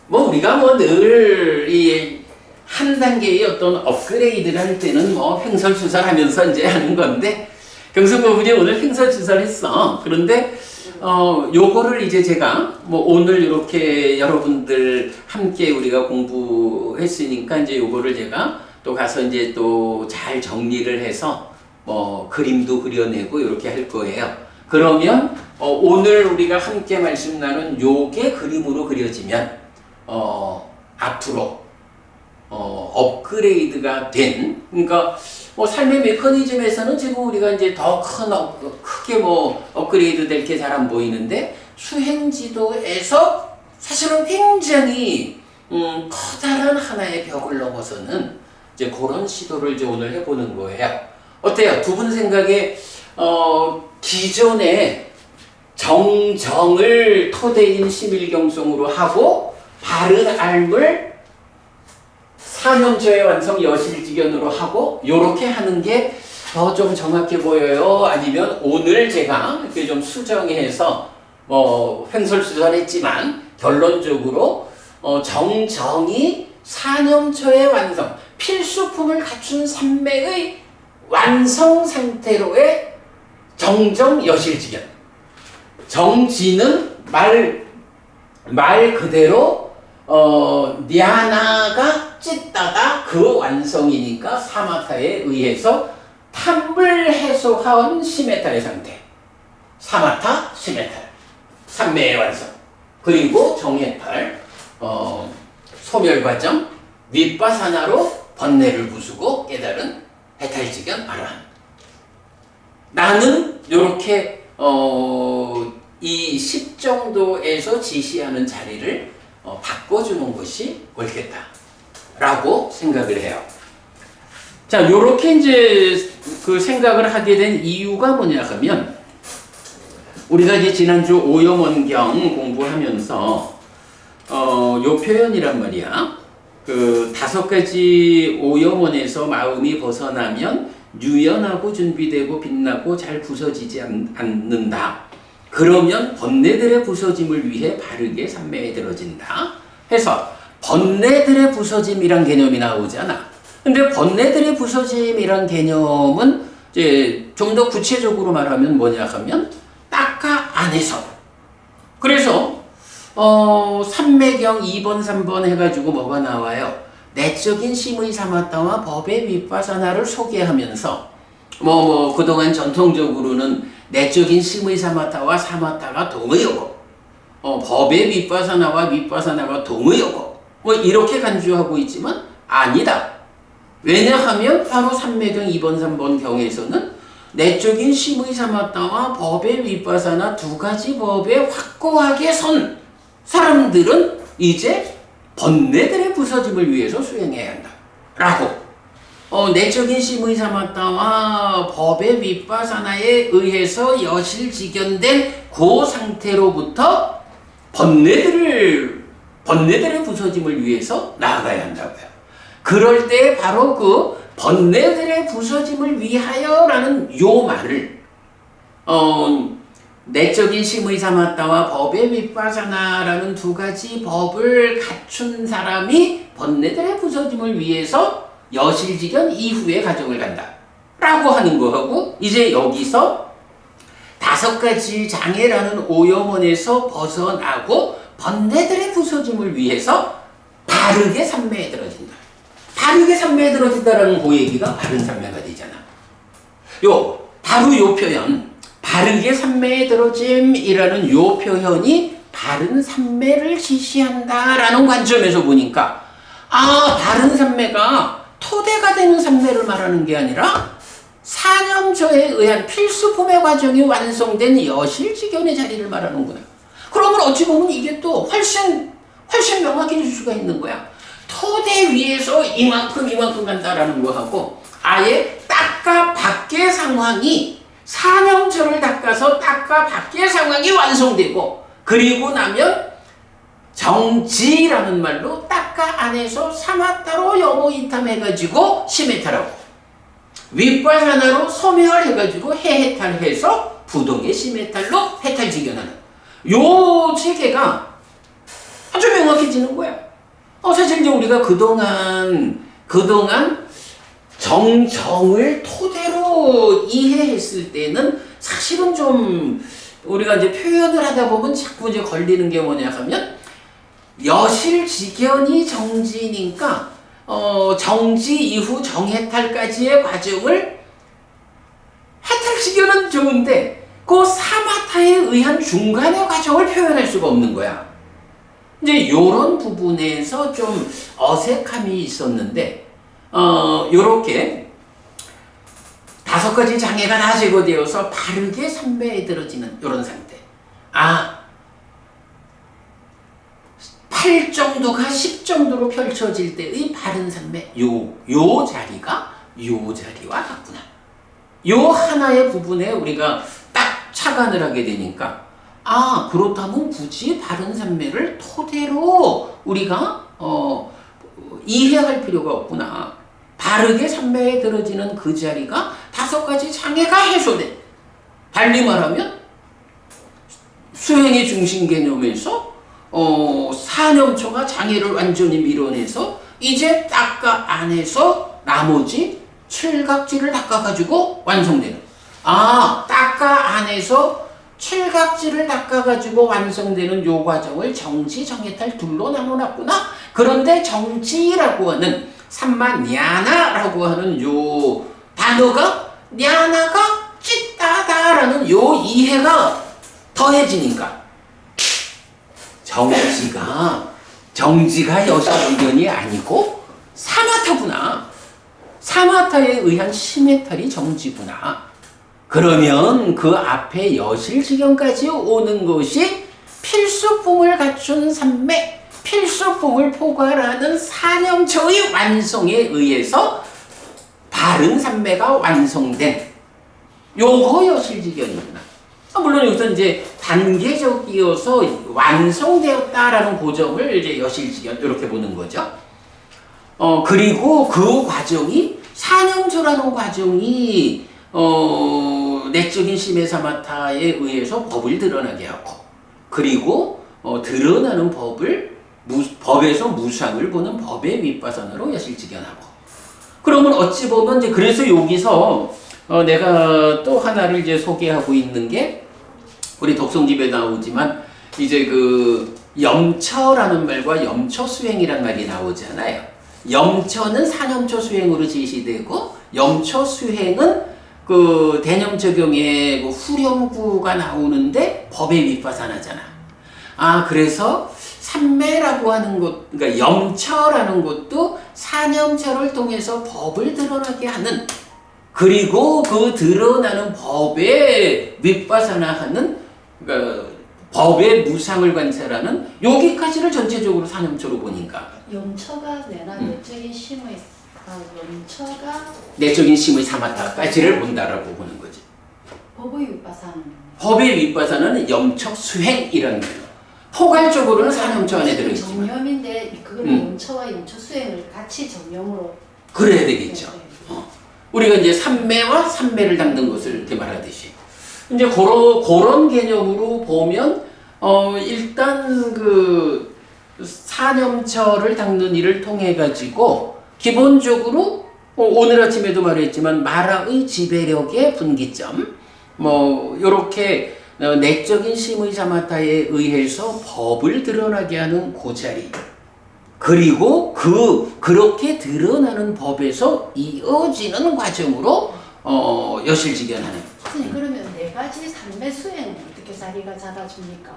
뭐 우리가 뭐 늘 이 한 단계의 어떤 업그레이드를 할 때는 뭐 횡설수설하면서 이제 하는 건데 경성부분이 오늘 횡설수설했어. 그런데 요거를 이제 제가 뭐 오늘 이렇게 여러분들 함께 우리가 공부했으니까 이제 요거를 제가 또 가서 이제 또 잘 정리를 해서 뭐 그림도 그려내고 이렇게 할 거예요. 그러면 오늘 우리가 함께 말씀 나눈 요게 그림으로 그려지면 앞으로 업그레이드가 된 그러니까 뭐 삶의 메커니즘에서는 지금 우리가 이제 더 크게 뭐 업그레이드 될 게 잘 안 보이는데 수행지도에서 사실은 굉장히 커다란 하나의 벽을 넘어서는 이제 그런 시도를 이제 오늘 해보는 거예요. 어때요? 두 분 생각에 기존에 정정을 토대인 심일경성으로 하고 바른 알물 사념조의 완성 여실지견으로 하고 요렇게 하는 게 더 좀 정확해 보여요? 아니면 오늘 제가 이렇게 좀 수정해서 뭐 횡설수설했지만 결론적으로 정정이 사념조의 완성 필수품을 갖춘 삼매의 완성 상태로의 정정 여실지견 정지는 말 그대로 냐나가 찢다가 그 완성이니까 사마타에 의해서 탐을 해소한 시메탈의 상태 사마타, 시메탈 삼매의 완성 그리고 정해탈 소멸 과정 윗바사나로 번뇌를 부수고 깨달은 해탈지견 아라한 나는 요렇게 이 10정도에서 지시하는 자리를 바꿔주는 것이 옳겠다라고 생각을 해요. 자, 요렇게 이제 그 생각을 하게 된 이유가 뭐냐 하면 우리가 이제 지난주 오염원경 공부하면서 요 표현이란 말이야. 그 5가지 오염원에서 마음이 벗어나면 유연하고 준비되고 빛나고 잘 부서지지 않는다. 그러면 번뇌들의 부서짐을 위해 바르게 삼매에 들어진다. 해서 번뇌들의 부서짐이란 개념이 나오잖아. 근데 번뇌들의 부서짐이란 개념은 이제 좀 더 구체적으로 말하면 뭐냐 하면 딱가 안에서. 그래서 삼매경 2번, 3번 해가지고 뭐가 나와요? 내적인 심의 사마타와 법의 윗바사나를 소개하면서 그동안 전통적으로는 내적인 심의 사마타와 사마타가 동의어고 법의 윗바사나와 윗바사나가 동의어고 이렇게 간주하고 있지만 아니다. 왜냐하면 바로 삼매경 2번, 3번 경에서는 내적인 심의 사마타와 법의 윗바사나 두 가지 법에 확고하게 선 사람들은 이제 번뇌들의 부서짐을 위해서 수행해야 한다. 라고 내적인 심의 사마타와 법의 윗바사나에 의해서 여실직연된 그 상태로부터 번뇌들의 부서짐을 위해서 나아가야 한다고요. 그럴 때 바로 그 번뇌들의 부서짐을 위하여라는 요 말을 내적인 심의 사마타와 법의 윗바사나라는 두 가지 법을 갖춘 사람이 번뇌들의 부서짐을 위해서 여실직연 이후의 가정을 간다 라고 하는 거하고, 이제 여기서 5가지 장애라는 오염원에서 벗어나고 번뇌들의 부서짐을 위해서 바르게 삼매에 들어진다. 바르게 삼매에 들어진다라는 그 얘기가 바른 삼매가 되잖아. 바로 요 표현, 바르게 삼매에 들어짐이라는 요 표현이 바른 삼매를 지시한다라는 관점에서 보니까, 바른 삼매가 토대가 되는 삼매를 말하는 게 아니라 사념처에 의한 필수품의 과정이 완성된 여실직연의 자리를 말하는구나. 그러면 어찌 보면 이게 또 훨씬 명확해질 수가 있는 거야. 토대 위에서 이만큼 간다라는 거하고, 아예 닦아 밖의 상황이, 사념처를 닦아서 닦아 밖의 상황이 완성되고, 그리고 나면 정지라는 말로 닦아 안에서 사마타로 여모이탐해가지고 심해탈하고, 윗바사나로 소멸해가지고 해해탈해서 부동의 심해탈로 해탈직연하는 요 체계가 아주 명확해지는 거야. 사실 이제 우리가 그동안 정정을 토대로 이해했을 때는 사실은 좀 우리가 이제 표현을 하다 보면 자꾸 이제 걸리는 게 뭐냐 하면, 여실직연이 정지니까 정지 이후 정해탈까지의 과정을, 해탈직연은 좋은데 그 사마타에 의한 중간의 과정을 표현할 수가 없는 거야. 이제 요런 부분에서 좀 어색함이 있었는데, 요렇게 5가지 장애가 다 제거되어서 바르게 삼매에 들어지는 요런 상태. 8 정도가 10 정도로 펼쳐질 때의 바른 삼매, 요 자리가 요 자리와 같구나. 요 하나의 부분에 우리가 딱 착안을 하게 되니까, 그렇다면 굳이 바른 삼매를 토대로 우리가 이해할 필요가 없구나. 바르게 삼매에 들어지는 그 자리가 5가지 장애가 해소돼. 달리 말하면 수행의 중심 개념에서 사념초가 장애를 완전히 밀어내서 이제 닦아 안에서 나머지 7각지를 닦아가지고 완성되는, 닦아 안에서 7각지를 닦아가지고 완성되는 요 과정을 정지, 정해탈 둘로 나눠놨구나. 그런데 정지라고 하는 삼마냐나라고 하는 요 단어가, 냐나가 찢다다라는 요 이해가 더해지니까, 정지가 여실직연이 아니고 사마타구나. 사마타에 의한 심해탈이 정지구나. 그러면 그 앞에 여실직연까지 오는 것이 필수품을 갖춘 삼매, 필수품을 포괄하는 사념처의 완성에 의해서 바른 삼매가 완성된 요거 여실직연이구나. 물론 여기서 이제 단계적이어서 완성되었다라는 고점을 이제 여실직연 이렇게 보는 거죠. 그리고 그 과정이, 사념처라는 과정이 내적인 심해 사마타에 의해서 법을 드러나게 하고, 그리고 드러나는 법에서 무상을 보는 법의 윗바산으로 여실직연하고. 그러면 어찌 보면 이제 그래서 여기서 내가 또 하나를 이제 소개하고 있는 게, 우리 독송집에 나오지만 이제 그 염처라는 말과 염처 수행이란 말이 나오잖아요. 염처는 사념처 수행으로 지시되고, 염처 수행은 그 대념 적용에 그 후렴구가 나오는데 법의 윗바산하잖아. 그래서 삼매라고 하는 것, 그러니까 염처라는 것도 사념처를 통해서 법을 드러나게 하는, 그리고 그 드러나는 법에 윗바사나하는, 그러니까 법의 무상을 관찰하는, 여기까지를 전체적으로 사념처로 보니까 염처가 내나 내적인 심의 연처가 내적인 심의 사마타까지를 본다라고 보는 거지. 법의 윗바사는 법의 윗바사는 염척 수행이라는 거예요. 포괄적으로는 사념처 안에 들어있지만 정념인데 그거는 연처와 연처 수행을 같이 정념으로 그래야 되겠죠. 네, 네. 우리가 이제 삼매와 삼매를 닦는 것을 이렇게 말하듯이 이제 그런 개념으로 보면 일단 그 사념처를 닦는 일을 통해 가지고 기본적으로 오늘 아침에도 말했지만 마라의 지배력의 분기점 뭐 요렇게 내적인 심의 사마타에 의해서 법을 드러나게 하는 그 자리 그리고 그렇게 드러나는 법에서 이어지는 과정으로 여실직연하는. 선생님 그러면 네 가지 삼매 수행은 어떻게 자리가 잡아줍니까?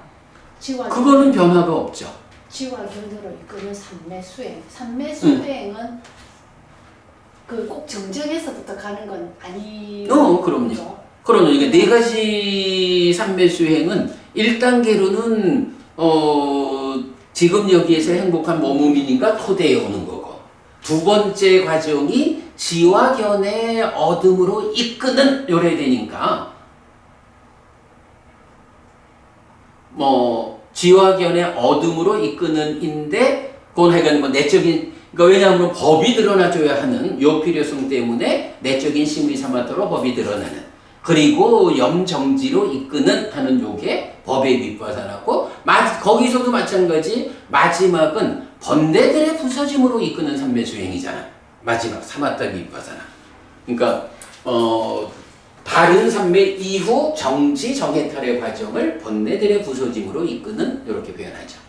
지와 그거는 변화가 없죠. 지와 견으로 이끄는 삼매 수행. 삼매 수행은 그 꼭 정정에서부터 가는 건 아니죠. 그럼요. 그러니까 네 가지 삼매 수행은 1단계로는 지금 여기에서 행복한 머무민인가 토대에 오는 거고 두 번째 과정이 지와 견의 어둠으로 이끄는 요래되니까 뭐 지와 견의 어둠으로 이끄는 인데 그건 하여간 뭐 내적인 그러니까 왜냐하면 법이 드러나줘야 하는 요 필요성 때문에 내적인 심의 사마토로 법이 드러나는 그리고 염정지로 이끄는 하는 요게 법의 윗바사라고 거기서도 마찬가지 마지막은 번뇌들의 부서짐으로 이끄는 삼매수행이잖아. 마지막 사마타 윗바사나. 그러니까 다른 삼매 이후 정지 정해탈의 과정을 번뇌들의 부서짐으로 이끄는 이렇게 표현하죠.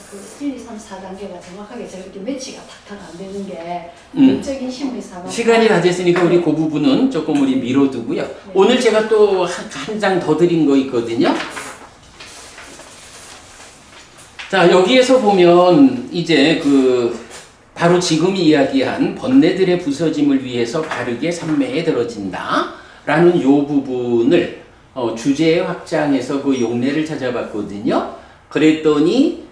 그 1, 2, 3, 4단계가 정확하게 저렇게 매치가 탁탁 안 되는 게 내적인 심의 사마 시간이 다 됐으니까 우리 그 부분은 조금 우리 미뤄두고요. 네. 오늘 제가 또 한 장 더 드린 거 있거든요. 자 여기에서 보면 이제 바로 지금 이야기한 번뇌들의 부서짐을 위해서 바르게 삼매에 들어진다 라는 요 부분을 주제 확장해서 그 용례를 찾아봤거든요. 그랬더니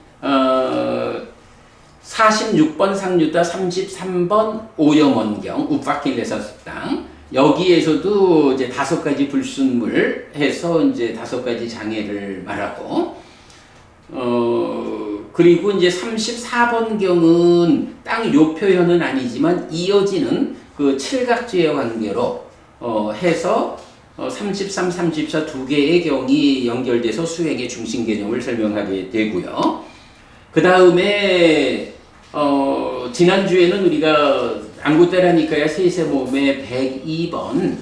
46번 상류다 33번 오염원경 우파킬레사 습당 여기에서도 이제 5가지 불순물 해서 이제 5가지 장애를 말하고 그리고 이제 34번경은 딱 요 표현은 아니지만 이어지는 그 칠각지의 관계로 해서 33, 34 두 개의 경이 연결돼서 수행의 중심 개념을 설명하게 되고요. 그 다음에 지난주에는 우리가 안구테라니까야 세세몸의 102번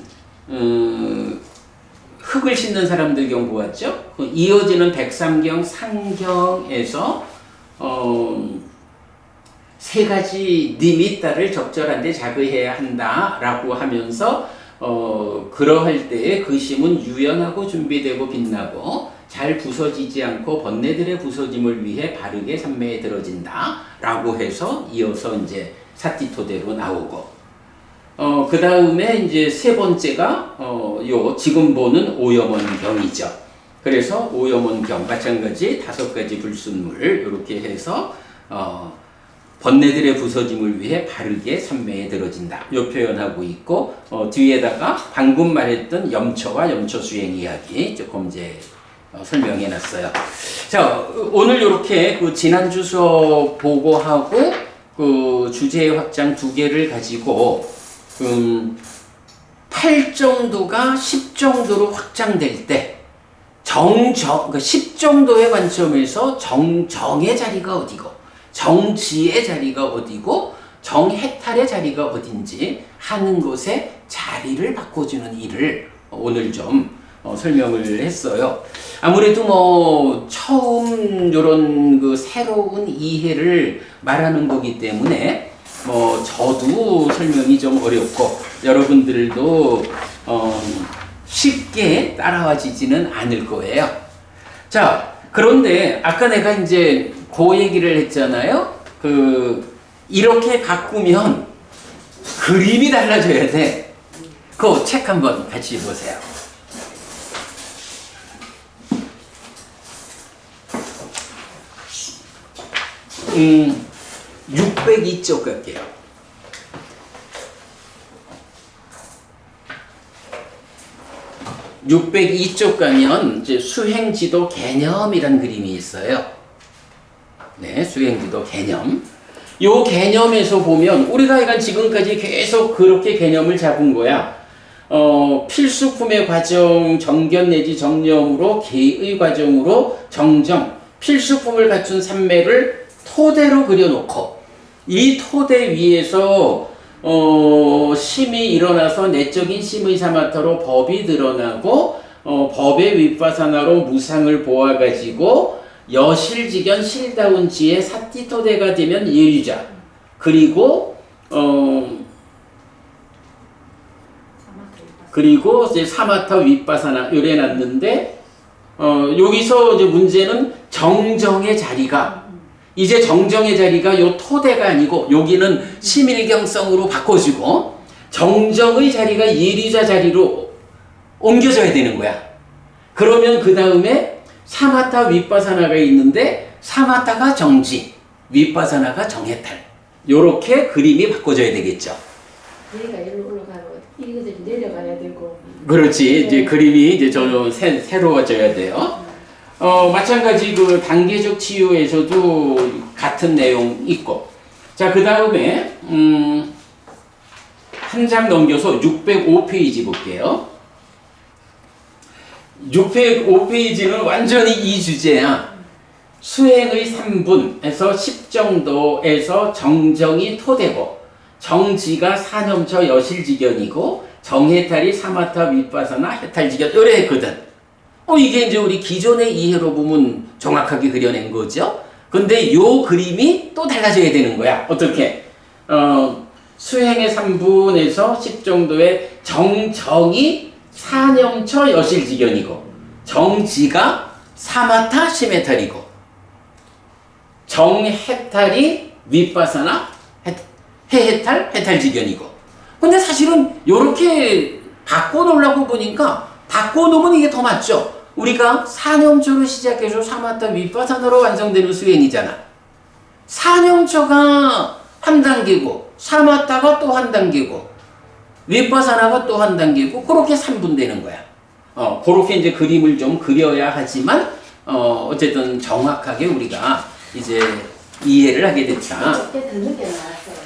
흙을 씻는 사람들 경 보았죠? 이어지는 103경 상경에서 세 가지 니미따를 적절한데 자그해야 한다라고 하면서 그러할 때에 그 심은 유연하고 준비되고 빛나고 잘 부서지지 않고 번뇌들의 부서짐을 위해 바르게 삼매에 들어진다 라고 해서 이어서 이제 사티토대로 나오고 그 다음에 이제 세 번째가 요 지금 보는 오염원경이죠. 그래서 오염원경 마찬가지 5가지 불순물 이렇게 해서 번뇌들의 부서짐을 위해 바르게 삼매에 들어진다. 요 표현하고 있고 뒤에다가 방금 말했던 염처와 염처 수행 이야기 조금 이제 설명해 놨어요. 자, 오늘 이렇게 그 지난주 수업 보고하고 그 주제 확장 2개를 가지고 8 정도가 10 정도로 확장될 때 그러니까 10 정도의 관점에서 정의 자리가 어디고 정지의 자리가 어디고 정해탈의 자리가 어딘지 하는 것에 자리를 바꿔주는 일을 오늘 좀 설명을 했어요. 아무래도 뭐 처음 요런 그 새로운 이해를 말하는 거기 때문에 뭐 저도 설명이 좀 어렵고 여러분들도 쉽게 따라와지지는 않을 거예요. 자, 그런데 아까 내가 이제 그 얘기를 했잖아요. 이렇게 바꾸면 그림이 달라져야 돼. 그 책 한번 같이 보세요. 602쪽 갈게요. 602쪽 가면 이제 수행지도 개념이란 그림이 있어요. 네, 수행지도 개념. 요 개념에서 보면 우리가 이간 지금까지 계속 그렇게 개념을 잡은 거야. 필수품의 과정, 정견 내지 정념으로 개의 과정으로 정정, 필수품을 갖춘 삼매를 토대로 그려놓고 이 토대 위에서 심이 일어나서 내적인 심의 사마타로 법이 드러나고 법의 윗바사나로 무상을 보아가지고 여실지견 실다운 지의 사티토대가 되면 예유자 그리고 이제 사마타 윗바사나 요래 놨는데 여기서 이제 문제는 정정의 자리가 이제 정정의 자리가 요 토대가 아니고 여기는 심일경성으로 바꿔주고 정정의 자리가 예리자 자리로 옮겨져야 되는 거야. 그러면 그 다음에 사마타 윗바사나가 있는데 사마타가 정지, 윗바사나가 정해탈. 요렇게 그림이 바꿔져야 되겠죠. 얘가 일로 올라가고 이것들이 내려가야 되고. 그렇지. 이제 그림이 이제 좀 새로워져야 돼요. 마찬가지 그 단계적 치유에서도 같은 내용 있고. 자, 그 다음에, 한 장 넘겨서 605페이지 볼게요. 605페이지는 완전히 이 주제야. 수행의 3분에서 10 정도에서 정정이 토대고, 정지가 사념처 여실지견이고, 정해탈이 사마타 윗바사나 해탈지견, 요래 했거든. 이게 이제 우리 기존의 이해로 보면 정확하게 그려낸 거죠. 근데 요 그림이 또 달라져야 되는 거야. 어떻게? 수행의 3분에서 10 정도의 정정이 사념처 여실지견이고, 정지가 사마타 심해탈이고, 정해탈이 윗바사나 해해탈 해탈지견이고. 근데 사실은 요렇게 바꿔놓으려고 보니까 바꿔놓으면 이게 더 맞죠? 우리가 사념초로 시작해서 사마타 윗바사나로 완성되는 수행이잖아. 사념초가 한 단계고 사마타가 또 한 단계고 윗바사나가 또 한 단계고 그렇게 3분되는 거야. 그렇게 이제 그림을 좀 그려야 하지만 어쨌든 정확하게 우리가 이제 이해를 하게 됐다. 그때 더 늦게 나왔어요.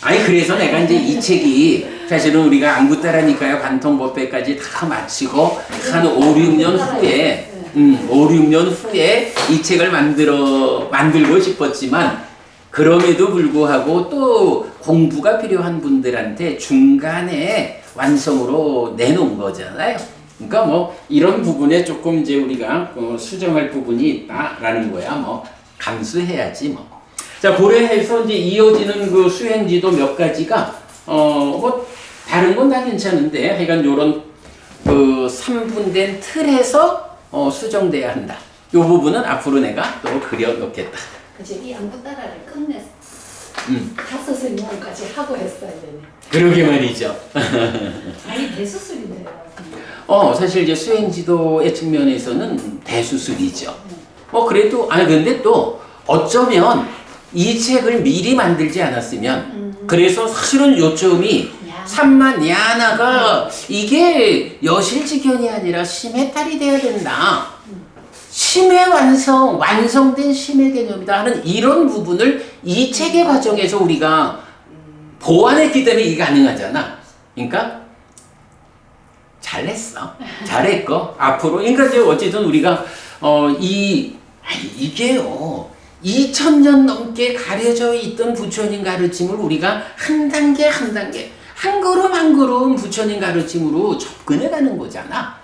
아니 그래서 내가 이제 이 책이 사실은 우리가 안구따라니까요 관통법회까지 다 마치고 한 5, 6년 후에 5, 6년 후에 이 책을 만들고 싶었지만 그럼에도 불구하고 또 공부가 필요한 분들한테 중간에 완성으로 내놓은 거잖아요. 그러니까 뭐 이런 부분에 조금 이제 우리가 수정할 부분이 있다라는 거야. 뭐 감수해야지 뭐. 자, 고려해서 이제 이어지는 그 수행지도 몇 가지가, 뭐, 다른 건 다 괜찮은데, 하여간 요런, 그, 3분된 틀에서, 수정돼야 한다. 요 부분은 앞으로 내가 또 그려놓겠다. 그치, 이 안구따라를 끝냈어. 5설명까지 하고 했어야 되네. 그러게 말이죠. 아니, 대수술인데요. 사실 이제 수행지도의 측면에서는 대수술이죠. 그래도, 근데 또, 어쩌면, 이 책을 미리 만들지 않았으면 그래서 사실은 요점이 삼만 야나가 이게 여실지견이 아니라 심해탈이 돼야 된다. 심의 완성된 심의 개념이다 하는 이런 부분을 이 책의 과정에서 우리가 보완했기 때문에 이게 가능하잖아. 그러니까 잘했어. 잘했고 앞으로 그러니까 이제 어쨌든 우리가 이게요. 2000년 넘게 가려져 있던 부처님 가르침을 우리가 한 단계 한 단계 한 걸음 한 걸음 부처님 가르침으로 접근해 가는 거잖아.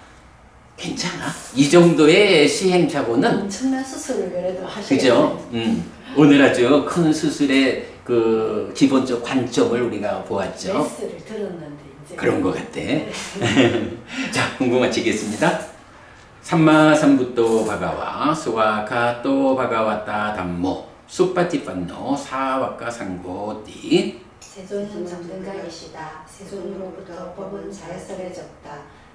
괜찮아. 이 정도의 시행착오는 엄청난 수술을 그래도 하시겠네. 그죠? 오늘 아주 큰 수술의 그 기본적 관점을 우리가 보았죠. 레스를 들었는데 이제 그런 것 같아. 자, 공부 마치겠습니다. 삼마삼부토 바가와 수와카토 바가와타 담모 수파티판노 사와카 상고띠 세존은 정등가이시다. 세존으로부터 법은 잘 설해졌다.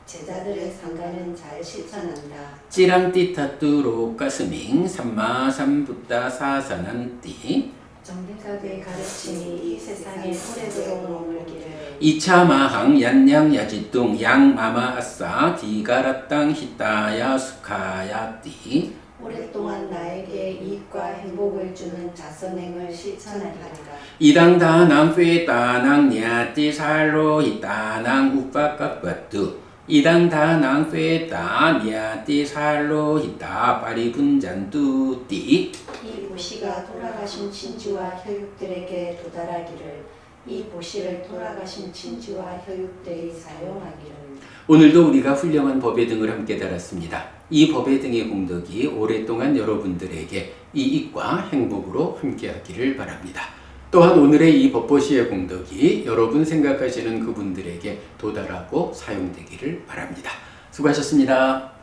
제자들의 상가는 잘 실천한다. 찌랑띠타뚜로 가스밍 삼마삼부타 사사난띠 정등가의 가르침이 이 세상에 오래도록 머물기를 이차마항 얀양 야지뚱 양마마 아싸 디가라땅 히따야 수카야띠 오랫동안 나에게 이익과 행복을 주는 자선행을 실천하리라. 이당다낭 페따낭 냐띠 살로 히따낭 우빠까빠뚜 이당다낭 페따 냐띠 살로 히따 파리분잔뚜띠 이 보시가 돌아가신 친지와 혈육들에게 도달하기를, 이 보시를 돌아가신 친지와 혈육들이 사용하기를. 오늘도 우리가 훌륭한 법의 등을 함께 달았습니다. 이 법의 등의 공덕이 오랫동안 여러분들에게 이익과 행복으로 함께하기를 바랍니다. 또한 오늘의 이 법보시의 공덕이 여러분 생각하시는 그분들에게 도달하고 사용되기를 바랍니다. 수고하셨습니다.